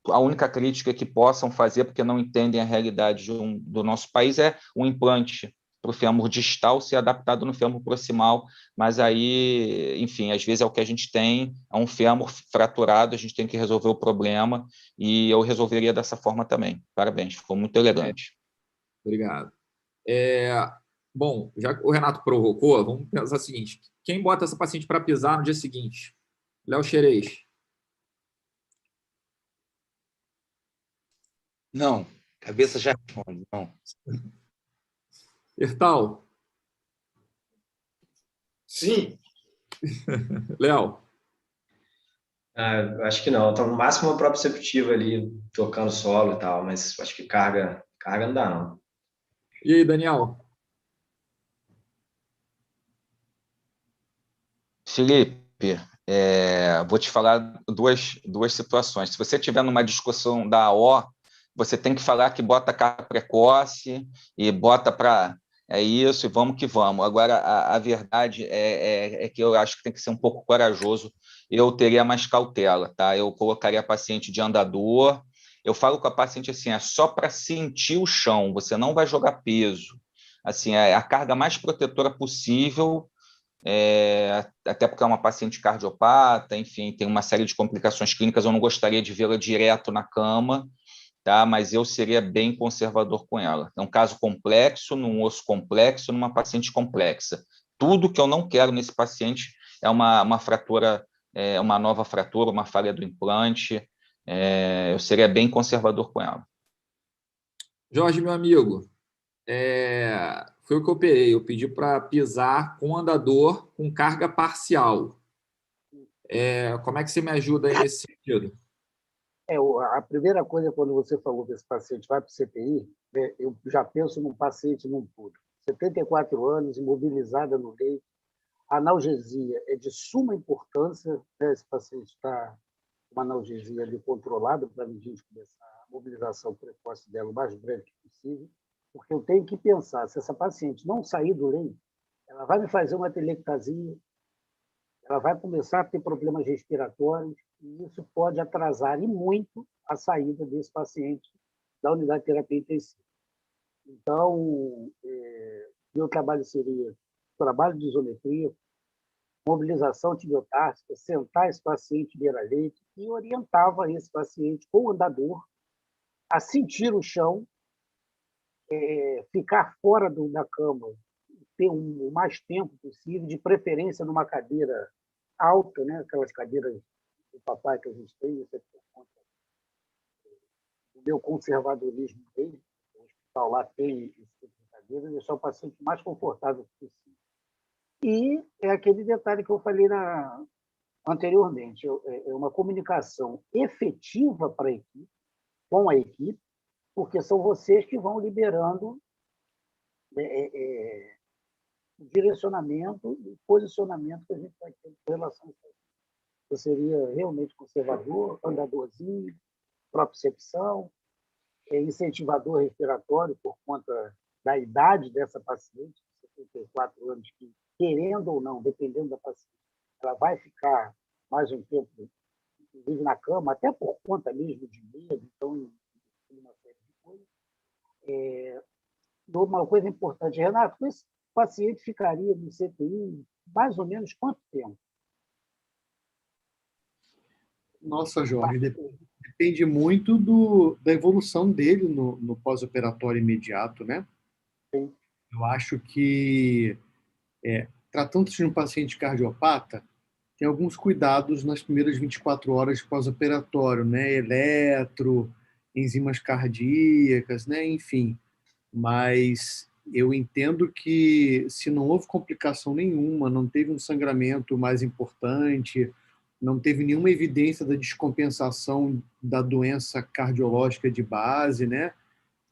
A única crítica que possam fazer, porque não entendem a realidade do nosso país, é um implante para o fêmur distal ser adaptado no fêmur proximal. Mas aí, enfim, às vezes é o que a gente tem, é um fêmur fraturado, a gente tem que resolver o problema, e eu resolveria dessa forma também. Parabéns, ficou muito elegante. Obrigado. Bom, já que o Renato provocou, vamos pensar o seguinte: quem bota essa paciente para pisar no dia seguinte? Léo Xerez. Não, cabeça já responde, não. Hertal. Sim. Léo. Acho que não. Então, no máximo uma proprioceptiva ali, tocando solo e tal, mas acho que carga não dá, não. E aí, Daniel? Felipe, vou te falar duas situações. Se você estiver numa discussão da AO, você tem que falar que bota carga precoce e bota para isso e vamos que vamos. Agora, a verdade é que eu acho que tem que ser um pouco corajoso. Eu teria mais cautela, tá? Eu colocaria a paciente de andador. Eu falo com a paciente assim, é só para sentir o chão, você não vai jogar peso. Assim, é a carga mais protetora possível, até porque é uma paciente cardiopata, enfim, tem uma série de complicações clínicas, eu não gostaria de vê-la direto na cama, tá? Mas eu seria bem conservador com ela. É um caso complexo, num osso complexo, numa paciente complexa. Tudo que eu não quero nesse paciente é uma fratura, uma nova fratura, uma falha do implante, eu seria bem conservador com ela. Jorge, meu amigo, foi o que eu operei. Eu pedi para pisar com andador com carga parcial. Como é que você me ajuda aí nesse sentido? A primeira coisa, quando você falou que esse paciente vai para o CTI, eu já penso num paciente num pulo. 74 anos, imobilizada no leito, analgesia é de suma importância, né? Esse paciente está com uma analgesia ali controlada para a gente começar a mobilização precoce dela o mais breve possível, porque eu tenho que pensar, se essa paciente não sair do leito, ela vai me fazer uma telectasia, ela vai começar a ter problemas respiratórios, e isso pode atrasar e muito a saída desse paciente da unidade de terapia intensiva. Então, meu trabalho seria trabalho de isometria, mobilização tibiotársica, sentar esse paciente beira-leito e orientava esse paciente com o andador a sentir o chão, ficar fora da cama, ter o mais tempo possível, de preferência numa cadeira alta, né? Aquelas cadeiras do papai que a gente tem, isso é por conta do meu conservadorismo dele. O hospital lá tem esse tipo de cadeira, deixar o paciente o mais confortável possível. E é aquele detalhe que eu falei anteriormente, é uma comunicação efetiva para a equipe, com a equipe, porque são vocês que vão liberando o direcionamento e o posicionamento que a gente vai ter em relação a isso. Eu seria realmente conservador, andadorzinho, propriocepção, incentivador respiratório por conta da idade dessa paciente, 74 anos, que querendo ou não, dependendo da paciente, ela vai ficar mais um tempo, inclusive na cama, até por conta mesmo de medo, então, uma série de coisas. Uma coisa importante, Renato, esse paciente ficaria no CTI mais ou menos quanto tempo? Nossa, Jorge, depende muito da evolução dele no pós-operatório imediato, né? Sim. Eu acho que, tratando-se de um paciente cardiopata, tem alguns cuidados nas primeiras 24 horas de pós-operatório, né? Eletro, enzimas cardíacas, né? Enfim. Mas eu entendo que se não houve complicação nenhuma, não teve um sangramento mais importante, não teve nenhuma evidência da descompensação da doença cardiológica de base, né?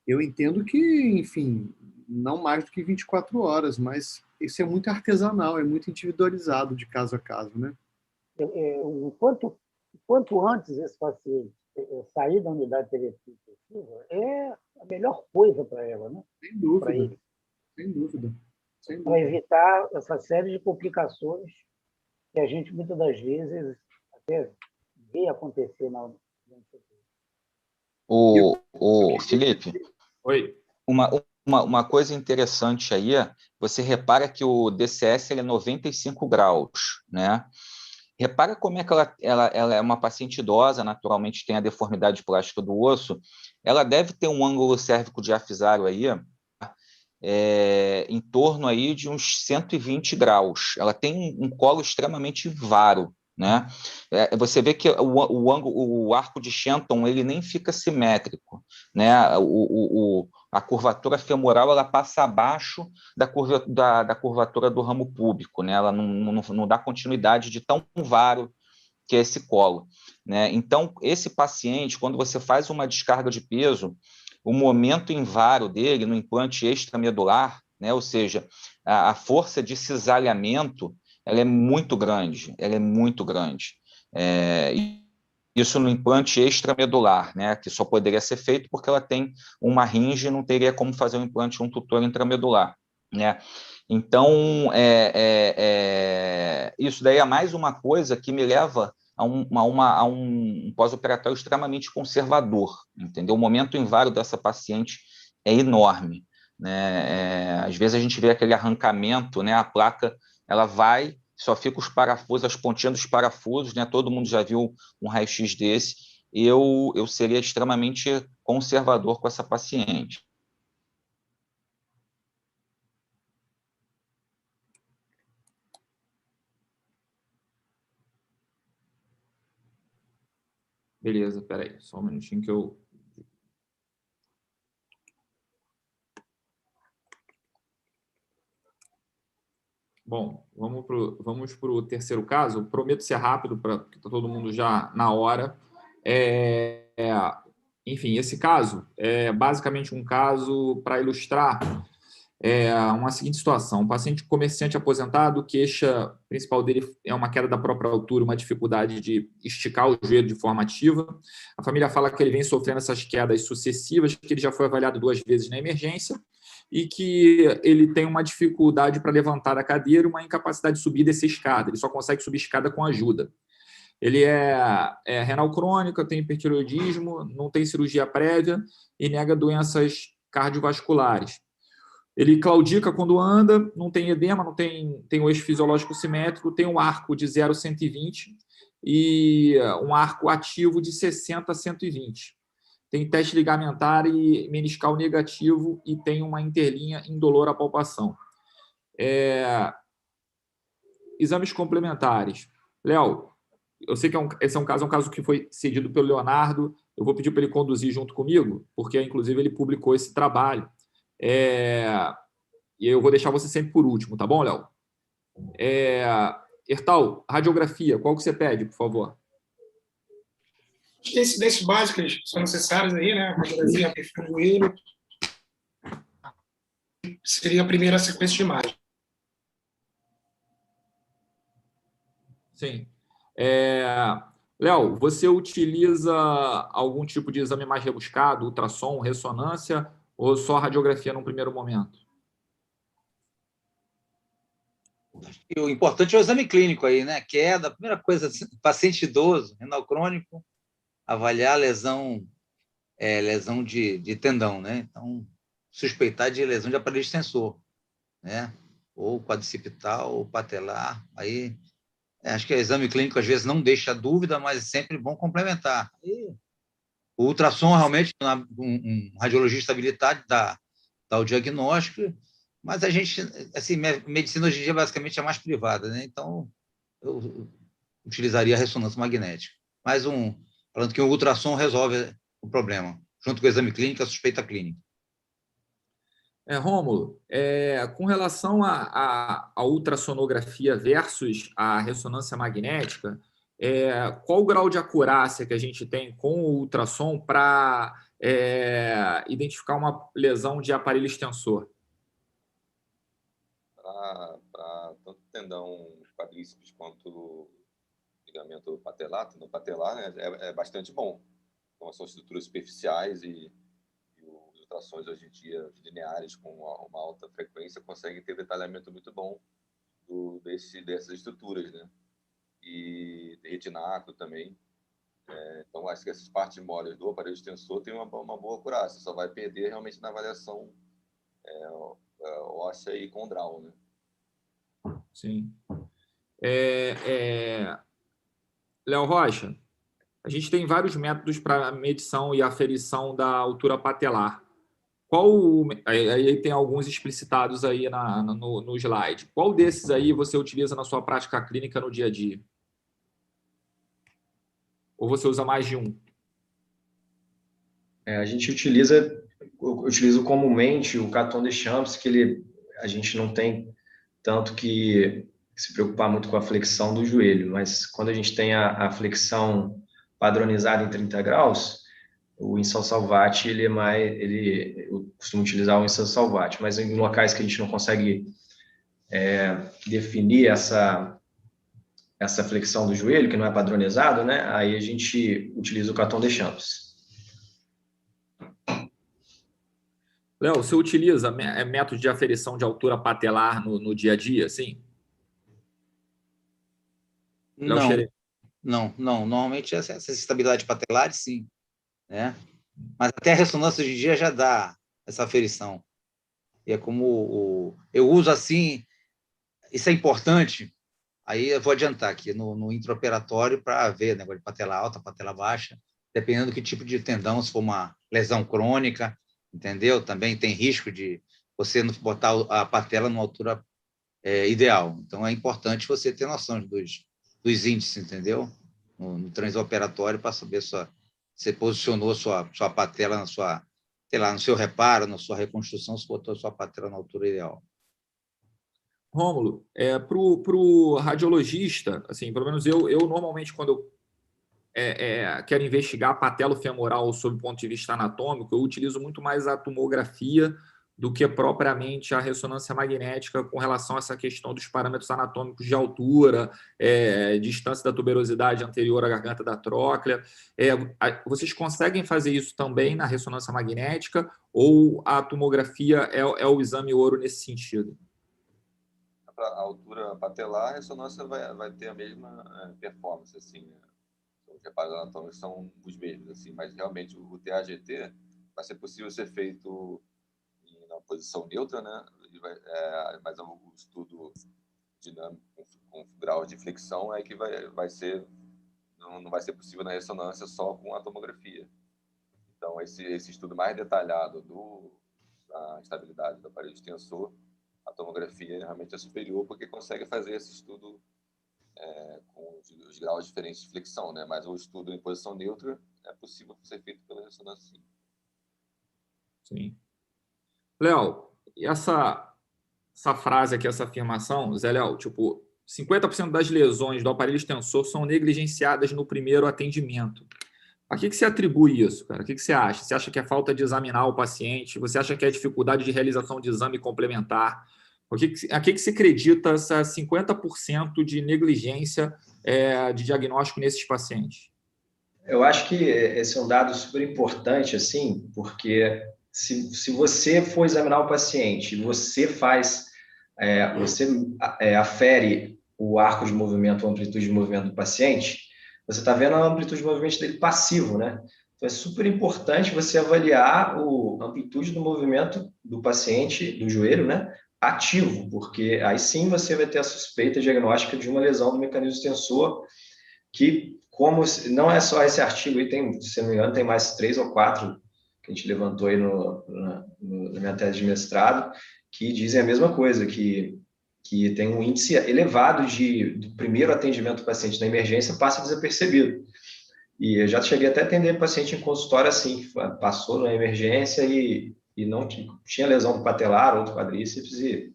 Eu entendo que, enfim, não mais do que 24 horas, mas isso é muito artesanal, é muito individualizado de caso a caso, né? O quanto antes esse paciente sair da unidade de terapia intensiva é a melhor coisa para ela, né? Sem dúvida, para ele, sem dúvida. para evitar essa série de complicações que a gente, muitas das vezes, até vê acontecer na O Felipe, Oi. uma coisa interessante aí, você repara que o DCS ele é 95 graus, né? Repara como é que ela é uma paciente idosa, naturalmente tem a deformidade plástica do osso, ela deve ter um ângulo cérvico-diafisário aí, em torno aí de uns 120 graus. Ela tem um colo extremamente varo, né? Você vê que o arco de Shenton ele nem fica simétrico, né? A curvatura femoral ela passa abaixo da curvatura do ramo púbico, né? Ela não dá continuidade de tão varo que é esse colo, né? Então, esse paciente, quando você faz uma descarga de peso, o momento em varo dele no implante extramedular, né? Ou seja, a força de cisalhamento, ela é muito grande, isso no implante extramedular, né, que só poderia ser feito porque ela tem uma ringe e não teria como fazer um implante um tutor intramedular, né? Então, isso daí é mais uma coisa que me leva a um pós-operatório extremamente conservador, entendeu? O momento em varo dessa paciente é enorme, né? Às vezes a gente vê aquele arrancamento, né? A placa, ela vai, só fica os parafusos, as pontinhas dos parafusos, né? Todo mundo já viu um raio-x desse. Eu seria extremamente conservador com essa paciente. Beleza, peraí, só um minutinho que eu... Bom, vamos para o terceiro caso. Prometo ser rápido, porque está todo mundo já na hora. Enfim, esse caso é basicamente um caso para ilustrar uma seguinte situação. Um paciente comerciante aposentado, queixa principal dele é uma queda da própria altura, uma dificuldade de esticar o joelho de forma ativa. A família fala que ele vem sofrendo essas quedas sucessivas, que ele já foi avaliado 2 vezes na emergência e que ele tem uma dificuldade para levantar a cadeira, uma incapacidade de subir e descer escada. Ele só consegue subir escada com ajuda. Ele é renal crônica, tem hipertireoidismo, não tem cirurgia prévia e nega doenças cardiovasculares. Ele claudica quando anda, não tem edema, não tem o eixo fisiológico simétrico, tem um arco de 0 a 120 e um arco ativo de 60 a 120. Tem teste ligamentar e meniscal negativo e tem uma interlinha indolor à palpação. Exames complementares. Léo, eu sei que esse é um caso que foi cedido pelo Leonardo, eu vou pedir para ele conduzir junto comigo, porque, inclusive, ele publicou esse trabalho. E eu vou deixar você sempre por último, tá bom, Léo? Ertal, radiografia, qual que você pede, por favor? Acho que esses básicos são necessários aí, né? Radiografia, perfil do joelho. Seria a primeira sequência de imagem. Sim. Léo, você utiliza algum tipo de exame mais rebuscado, ultrassom, ressonância, ou só radiografia num primeiro momento? E o importante é o exame clínico aí, né? Queda, a primeira coisa, paciente idoso, renal crônico, avaliar lesão de tendão, né? Então, suspeitar de lesão de aparelho extensor, né? Ou quadricipital, ou patelar. Aí, acho que o exame clínico às vezes não deixa dúvida, mas é sempre bom complementar. E o ultrassom, realmente, um radiologista habilitado dá o diagnóstico, mas a gente, assim, medicina hoje em dia basicamente é mais privada, né? Então, eu utilizaria a ressonância magnética. Mas falando que o ultrassom resolve o problema, junto com o exame clínico, a suspeita clínica. Rômulo, com relação à ultrassonografia versus a ressonância magnética, qual o grau de acurácia que a gente tem com o ultrassom para identificar uma lesão de aparelho extensor? Para tanto tendão quadríceps quanto ligamento patelar, tendão patelar, né, é bastante bom. Então, são estruturas superficiais e os ultrassons hoje em dia lineares com uma alta frequência conseguem ter detalhamento muito bom dessas estruturas, né? E retináculo também. Então, acho que essas partes moles do aparelho extensor têm uma boa acurácia, só vai perder realmente na avaliação óssea e condral, né? Sim. Léo Rocha, a gente tem vários métodos para a medição e aferição da altura patelar. Aí tem alguns explicitados aí no slide. Qual desses aí você utiliza na sua prática clínica no dia a dia? Ou você usa mais de um? A gente utilizo comumente o Caton de Champs, que a gente não tem tanto que se preocupar muito com a flexão do joelho, mas quando a gente tem a flexão padronizada em 30 graus, o Insan Salvati, eu costumo utilizar o Insan Salvati, mas em locais que a gente não consegue definir essa flexão do joelho, que não é padronizado, né? Aí a gente utiliza o Caton de Champs. Léo, você utiliza método de aferição de altura patelar no dia a dia, sim? Não. Normalmente essa estabilidade patelar, sim, né? Mas até a ressonância hoje em dia já dá essa aferição. E é como eu uso assim, isso é importante. Aí eu vou adiantar aqui no intraoperatório para ver negócio de patela alta, patela baixa, dependendo do que tipo de tendão, se for uma lesão crônica, entendeu? Também tem risco de você não botar a patela numa altura ideal. Então, é importante você ter noção dos índices, entendeu? No transoperatório, para saber se você posicionou sua patela no seu reparo, na sua reconstrução, se botou a sua patela na altura ideal. Rômulo, para o radiologista, assim, pelo menos eu normalmente, quando eu quero investigar patelofemoral sob o ponto de vista anatômico, eu utilizo muito mais a tomografia do que propriamente a ressonância magnética com relação a essa questão dos parâmetros anatômicos de altura, distância da tuberosidade anterior à garganta da tróclea. Vocês conseguem fazer isso também na ressonância magnética ou a tomografia é o exame ouro nesse sentido? A altura patelar, a ressonância vai ter a mesma performance, assim, né? Os reparos anatômicos são os mesmos, assim, mas realmente o TAGT vai ser possível ser feito na posição neutra, né? Mas o estudo dinâmico com grau de flexão é que vai ser, não vai ser possível na ressonância só com a tomografia. Então, esse estudo mais detalhado da estabilidade do aparelho extensor, a tomografia realmente é superior porque consegue fazer esse estudo com os graus diferentes de flexão, né? Mas o estudo em posição neutra é possível ser feito pela ressonância, sim. Sim. Léo, e essa frase aqui, essa afirmação, Zé Léo, tipo, 50% das lesões do aparelho extensor são negligenciadas no primeiro atendimento. A que você atribui isso, cara? O que você acha? Você acha que é falta de examinar o paciente? Você acha que é dificuldade de realização de exame complementar? A que você acredita essa 50% de negligência de diagnóstico nesses pacientes? Eu acho que esse é um dado super importante, assim, porque se você for examinar o paciente, você faz você afere o arco de movimento, a amplitude de movimento do paciente, você está vendo a amplitude de movimento dele passivo, né? Então, é super importante você avaliar a amplitude do movimento do paciente, do joelho, né? Ativo, porque aí sim você vai ter a suspeita diagnóstica de uma lesão do mecanismo extensor, que, como não é só esse artigo aí, tem, se não me engano, tem mais 3 ou 4 que a gente levantou aí na minha tese de mestrado, que dizem a mesma coisa, que tem um índice elevado do primeiro atendimento do paciente na emergência passa desapercebido. E eu já cheguei até a atender paciente em consultório assim, que passou na emergência e não tinha lesão do patelar ou do quadríceps e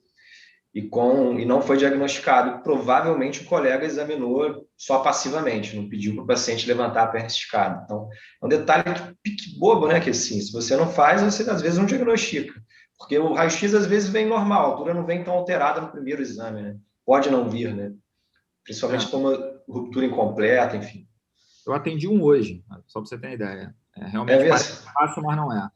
não foi diagnosticado. Provavelmente o colega examinou só passivamente, não pediu para o paciente levantar a perna esticada. Então, é um detalhe que bobo, né? Que assim, se você não faz, você às vezes não diagnostica. Porque o raio-x às vezes vem normal, a altura não vem tão alterada no primeiro exame, né? Pode não vir, né? Principalmente com uma ruptura incompleta, enfim. Eu atendi um hoje, só para você ter uma ideia. Realmente mesmo? parece fácil, mas não é.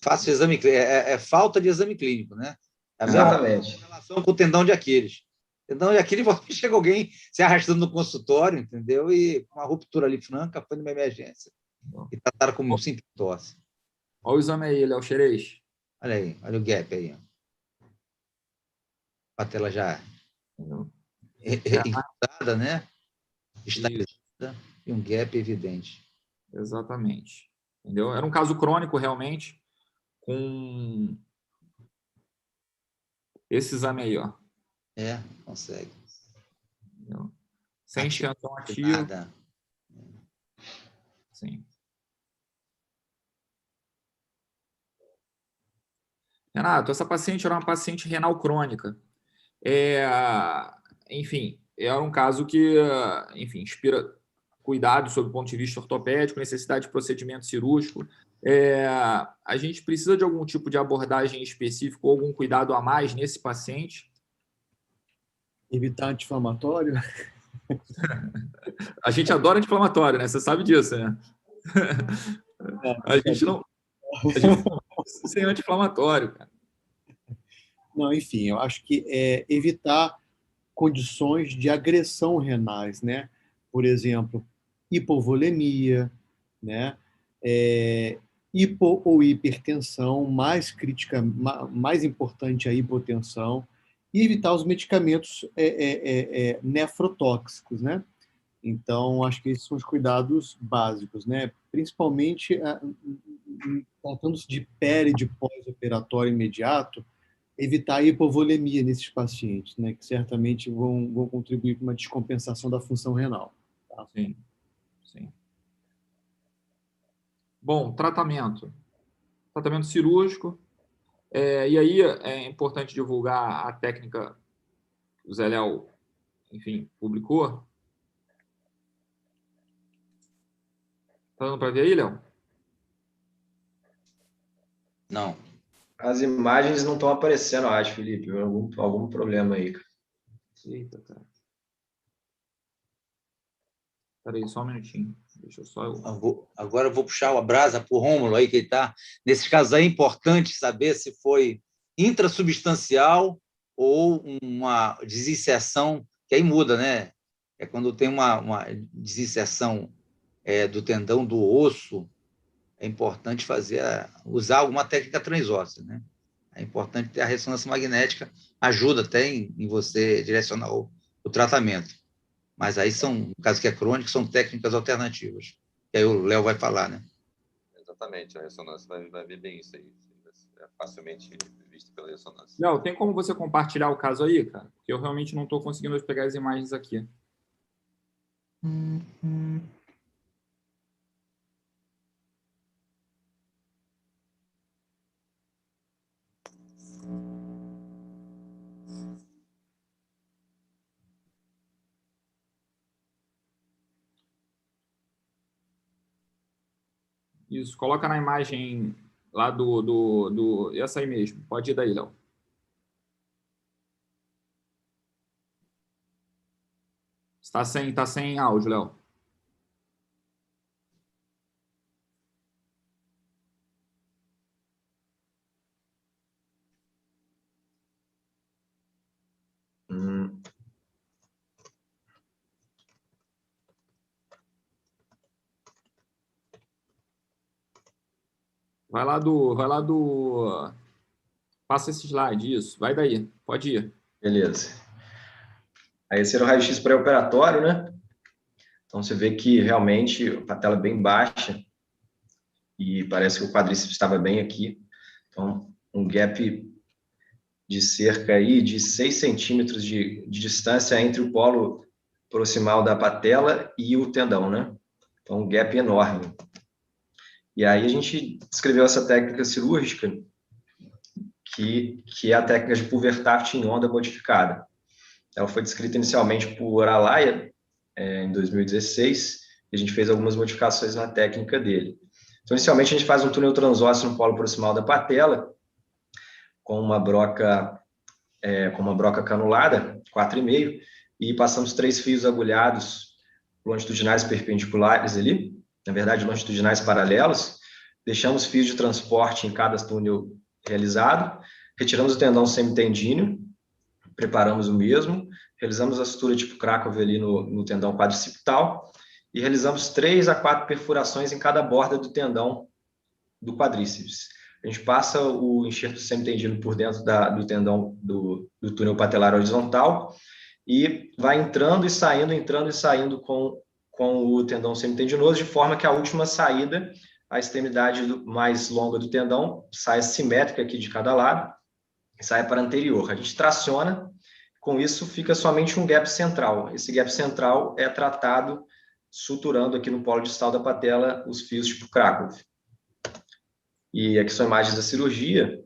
Fácil exame clínico. É falta de exame clínico, né? É a Exatamente. relação com o tendão de Aquiles. Tendão de Aquiles, chega alguém se arrastando no consultório, entendeu? E com uma ruptura ali franca, foi numa emergência. E trataram como simples tosse. Olha o exame aí, Léo Xerez. Olha aí, olha o gap aí. A tela já encurtada, né? Estabelecida e um gap evidente. Exatamente. Entendeu? Era um caso crônico, realmente, com esse exame aí, ó. Consegue. Entendeu? Sem extensão ativa. Sim. Renato, essa paciente era uma paciente renal crônica. Enfim, era um caso que, enfim, inspira cuidado sob o ponto de vista ortopédico, necessidade de procedimento cirúrgico. A gente precisa de algum tipo de abordagem específica ou algum cuidado a mais nesse paciente? Evitar anti-inflamatório? A gente adora anti-inflamatório, né? Você sabe disso, né? A gente não sem anti-inflamatório, cara. Não, enfim, eu acho que evitar condições de agressão renais, né? Por exemplo, hipovolemia, né? Hipo ou hipertensão, mais importante a hipotensão, e evitar os medicamentos nefrotóxicos, né? Então, acho que esses são os cuidados básicos, né? Principalmente tratando-se de peri de pós-operatório imediato, evitar a hipovolemia nesses pacientes, né? Que certamente vão contribuir para uma descompensação da função renal. Tá? Sim, sim. Bom, tratamento. Tratamento cirúrgico. E aí é importante divulgar a técnica que o Zé Léo, enfim, publicou. Tá dando para ver aí, Léo? Não. As imagens não estão aparecendo, eu acho, Felipe. Algum problema aí. Eita, cara. Espera aí, só um minutinho. Deixa eu só... Agora eu vou puxar a brasa para o Rômulo aí, que ele está... Nesses casos aí é importante saber se foi intrassubstancial ou uma desinserção, que aí muda, né? É quando tem uma desinserção do tendão do osso, é importante usar alguma técnica transóssea, né? É importante ter a ressonância magnética, ajuda até em você direcionar o tratamento. Mas aí no caso que é crônico, são técnicas alternativas. Que aí o Léo vai falar, né? Exatamente, a ressonância vai ver bem isso aí. É facilmente visto pela ressonância. Léo, tem como você compartilhar o caso aí, cara? Porque eu realmente não estou conseguindo pegar as imagens aqui. Isso, coloca na imagem lá essa aí mesmo. Pode ir daí, Léo. Tá sem áudio, Léo. Vai lá do... Passa esse slide, isso. Vai daí, pode ir. Beleza. Aí esse era o raio-x pré-operatório, né? Então você vê que realmente a patela é bem baixa e parece que o quadríceps estava bem aqui. Então, um gap de cerca aí de 6 centímetros de distância entre o polo proximal da patela e o tendão, né? Então, um gap enorme. E aí a gente descreveu essa técnica cirúrgica, que é a técnica de Pulvertaft em onda modificada. Ela foi descrita inicialmente por Alaya, em 2016, e a gente fez algumas modificações na técnica dele. Então, inicialmente, a gente faz um túnel transósseo no polo proximal da patela, com uma broca canulada, 4,5, e passamos 3 fios agulhados longitudinais perpendiculares ali, na verdade, longitudinais paralelos, deixamos fios de transporte em cada túnel realizado, retiramos o tendão semitendíneo, preparamos o mesmo, realizamos a sutura tipo Krakow ali no tendão quadricipital e realizamos 3 a 4 perfurações em cada borda do tendão do quadríceps. A gente passa o enxerto semitendino por dentro do tendão do túnel patelar horizontal e vai entrando e saindo com o tendão semitendinoso, de forma que a última saída, a extremidade mais longa do tendão, saia simétrica aqui de cada lado e saia para anterior. A gente traciona, com isso fica somente um gap central. Esse gap central é tratado suturando aqui no polo distal da patela os fios tipo Krakow. E aqui são imagens da cirurgia.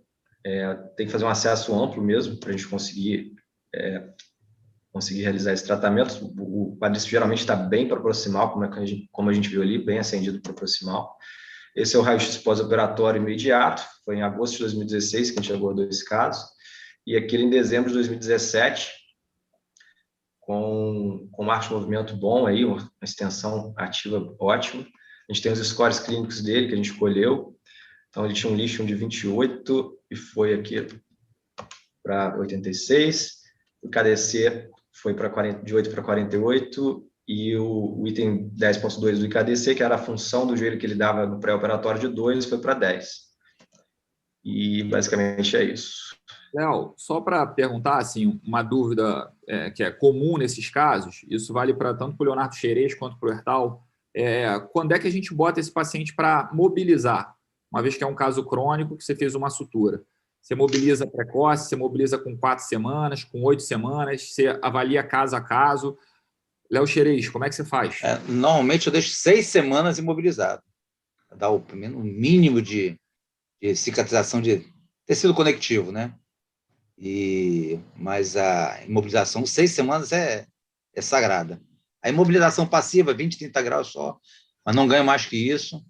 Tem que fazer um acesso amplo mesmo para a gente conseguir realizar esse tratamento. O quadríceps geralmente está bem para proximal, como a gente viu ali, bem ascendido para proximal. Esse é o raio-x pós-operatório imediato, foi em agosto de 2016 que a gente abordou esse caso, e aquele em dezembro de 2017, com marco de movimento bom, aí, uma extensão ativa ótima. A gente tem os scores clínicos dele, que a gente colheu. Então, ele tinha um lixo de 28 e foi aqui para 86. O KDC foi de 8 para 48 e o item 10.2 do IKDC, que era a função do joelho que ele dava no pré-operatório de 2, foi para 10. E basicamente é isso. Léo, só para perguntar, assim, uma dúvida que é comum nesses casos, isso vale para tanto para o Leonardo Xerez quanto para o Hertal, quando é que a gente bota esse paciente para mobilizar? Uma vez que é um caso crônico, que você fez uma sutura. Você mobiliza precoce, você mobiliza com 4 semanas, com 8 semanas, você avalia caso a caso. Léo Xerez, como é que você faz? Normalmente eu deixo 6 semanas imobilizado. Dá o mínimo de cicatrização de tecido conectivo, né? Mas a imobilização 6 semanas é sagrada. A imobilização passiva, 20, 30 graus só, mas não ganho mais que isso.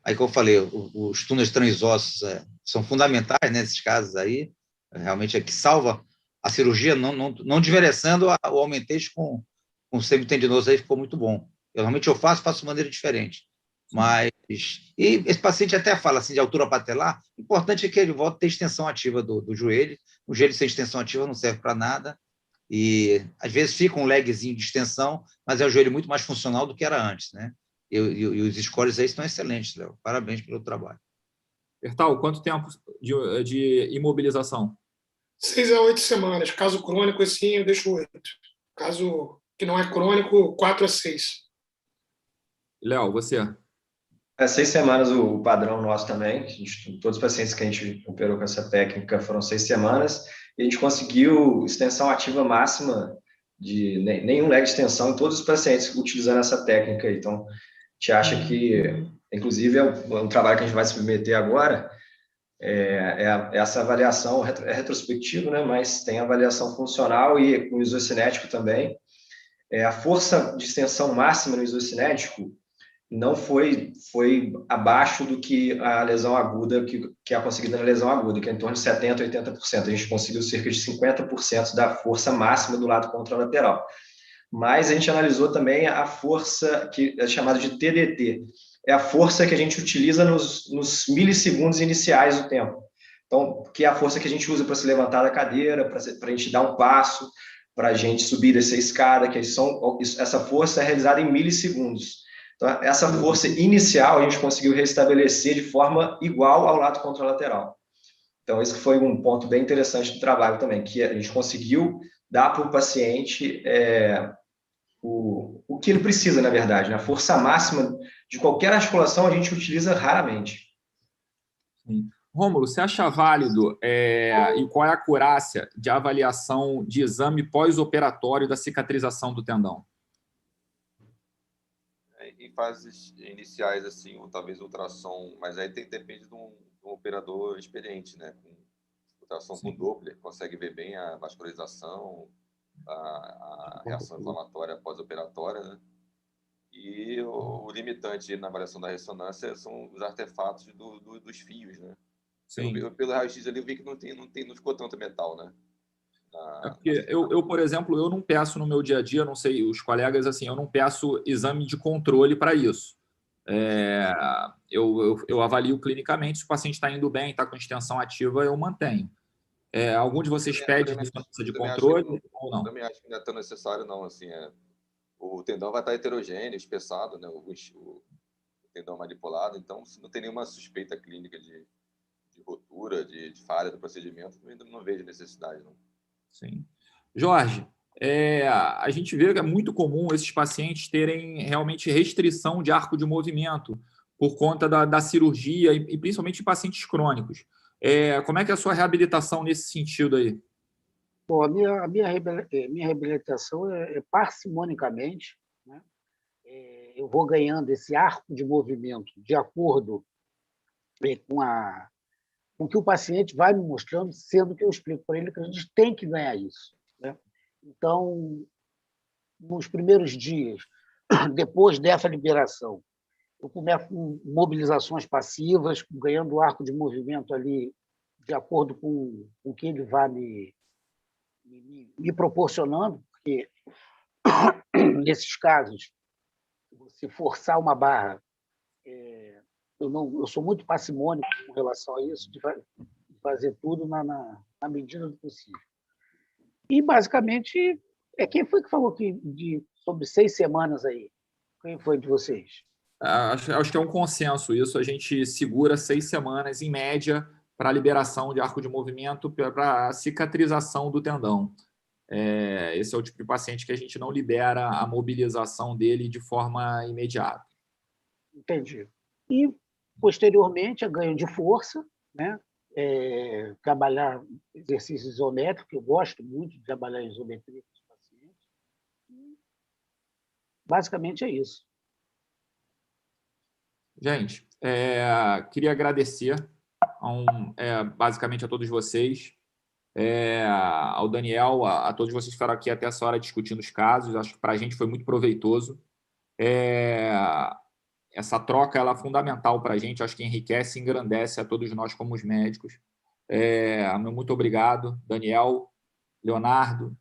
Aí, como eu falei, os túneis transósseos são fundamentais nesses casos aí, realmente é que salva a cirurgia, não desmerecendo o aumentante com o semitendinoso aí, ficou muito bom. Realmente eu faço de maneira diferente. Mas, e esse paciente até fala assim, de altura patelar, o importante é que ele volte a ter extensão ativa do joelho. O joelho sem extensão ativa não serve para nada, e às vezes fica um lagzinho de extensão, mas é um joelho muito mais funcional do que era antes, né? E os scores aí estão excelentes, Léo. Parabéns pelo trabalho. Hertal, quanto tempo de imobilização? 6 a 8 semanas. Caso crônico, assim, eu deixo 8. Caso que não é crônico, 4 a 6. Léo, você? 6 semanas o padrão nosso também. Todos os pacientes que a gente operou com essa técnica foram 6 semanas. E a gente conseguiu extensão ativa máxima de nenhum lag de extensão em todos os pacientes utilizando essa técnica. Então, a gente acha que, inclusive, é um trabalho que a gente vai se submeter agora, essa avaliação é retrospectiva, né? Mas tem avaliação funcional e com isocinético também. A força de extensão máxima no isocinético não foi abaixo do que a lesão aguda, que é conseguida na lesão aguda, que é em torno de 70% a 80%. A gente conseguiu cerca de 50% da força máxima do lado contralateral. Mas a gente analisou também a força que é chamada de TDT. É a força que a gente utiliza nos milissegundos iniciais do tempo. Então, que é a força que a gente usa para se levantar da cadeira, para a gente dar um passo, para a gente subir essa escada, essa força é realizada em milissegundos. Então, essa força inicial a gente conseguiu restabelecer de forma igual ao lado contralateral. Então, esse foi um ponto bem interessante do trabalho também, que a gente conseguiu dar para o paciente o que ele precisa, na verdade. A força máxima de qualquer articulação a gente utiliza raramente. Sim. Rômulo, você acha válido e qual é a acurácia de avaliação de exame pós-operatório da cicatrização do tendão? Em fases iniciais, assim, ou talvez ultrassom, mas aí depende de um operador experiente, né? Com ultrassom com Doppler, consegue ver bem a vascularização, a reação inflamatória pós-operatória, né? E o limitante na avaliação da ressonância são os artefatos dos fios, né? Sim. Pelo raio-x ali eu vi que não ficou tanto metal, né? Porque eu, por exemplo, eu não peço no meu dia a dia, não sei, os colegas, assim, eu não peço exame de controle para isso. Eu avalio clinicamente, se o paciente está indo bem, está com extensão ativa, eu mantenho. Algum de vocês pede ressonância de controle ou não? Eu também acho que não é tão necessário, não. Assim, o tendão vai estar heterogêneo, espessado, né? O tendão manipulado, então, se não tem nenhuma suspeita clínica de rotura, de falha do procedimento, eu ainda não vejo necessidade, não. Sim. Jorge, a gente vê que é muito comum esses pacientes terem realmente restrição de arco de movimento por conta da cirurgia e principalmente em pacientes crônicos. Como é que é a sua reabilitação nesse sentido aí? Bom, a minha reabilitação é parcimonicamente, né? Eu vou ganhando esse arco de movimento de acordo com o que o paciente vai me mostrando, sendo que eu explico para ele que a gente tem que ganhar isso, né? Então, nos primeiros dias, depois dessa liberação, eu começo com mobilizações passivas, ganhando o arco de movimento ali de acordo com o que ele vai me proporcionando, porque nesses casos, se forçar uma barra, eu sou muito parcimônico com relação a isso, de fazer tudo na medida do possível. E, basicamente, quem foi que falou sobre 6 semanas aí? Quem foi de vocês? Acho que é um consenso isso. A gente segura 6 semanas, em média, para a liberação de arco de movimento, para a cicatrização do tendão. Esse é o tipo de paciente que a gente não libera a mobilização dele de forma imediata. Entendi. E, posteriormente, a ganho de força, né? Trabalhar exercício isométrico, eu gosto muito de trabalhar em isometria com os pacientes. E, basicamente, é isso. Gente, queria agradecer basicamente a todos vocês, ao Daniel, a todos vocês que ficaram aqui até essa hora discutindo os casos. Acho que para a gente foi muito proveitoso. Essa troca ela é fundamental para a gente, acho que enriquece e engrandece a todos nós como os médicos. Muito obrigado, Daniel, Leonardo,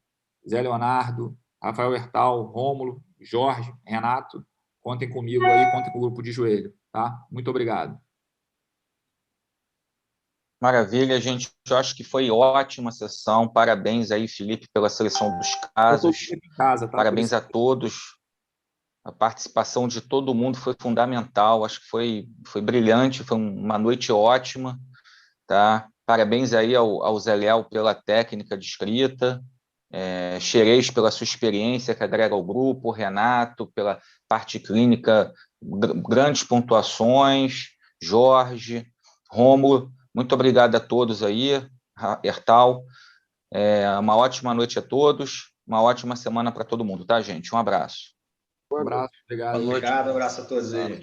Zé Leonardo, Rafael Hertal, Rômulo, Jorge, Renato. Contem comigo aí, contem com o grupo de joelho. Tá? Muito obrigado. Maravilha, gente. Eu acho que foi ótima a sessão. Parabéns aí, Felipe, pela seleção dos casos. Parabéns a todos. A participação de todo mundo foi fundamental. Acho que foi brilhante, foi uma noite ótima. Tá? Parabéns aí ao Zé Léo pela técnica de escrita. Xerez pela sua experiência que agrega ao grupo, Renato pela parte clínica, grandes pontuações, Jorge, Rômulo, muito obrigado a todos aí, Hertal, uma ótima noite a todos, uma ótima semana para todo mundo, tá, gente? Um abraço. Um abraço, obrigado. Obrigado, um abraço a todos aí.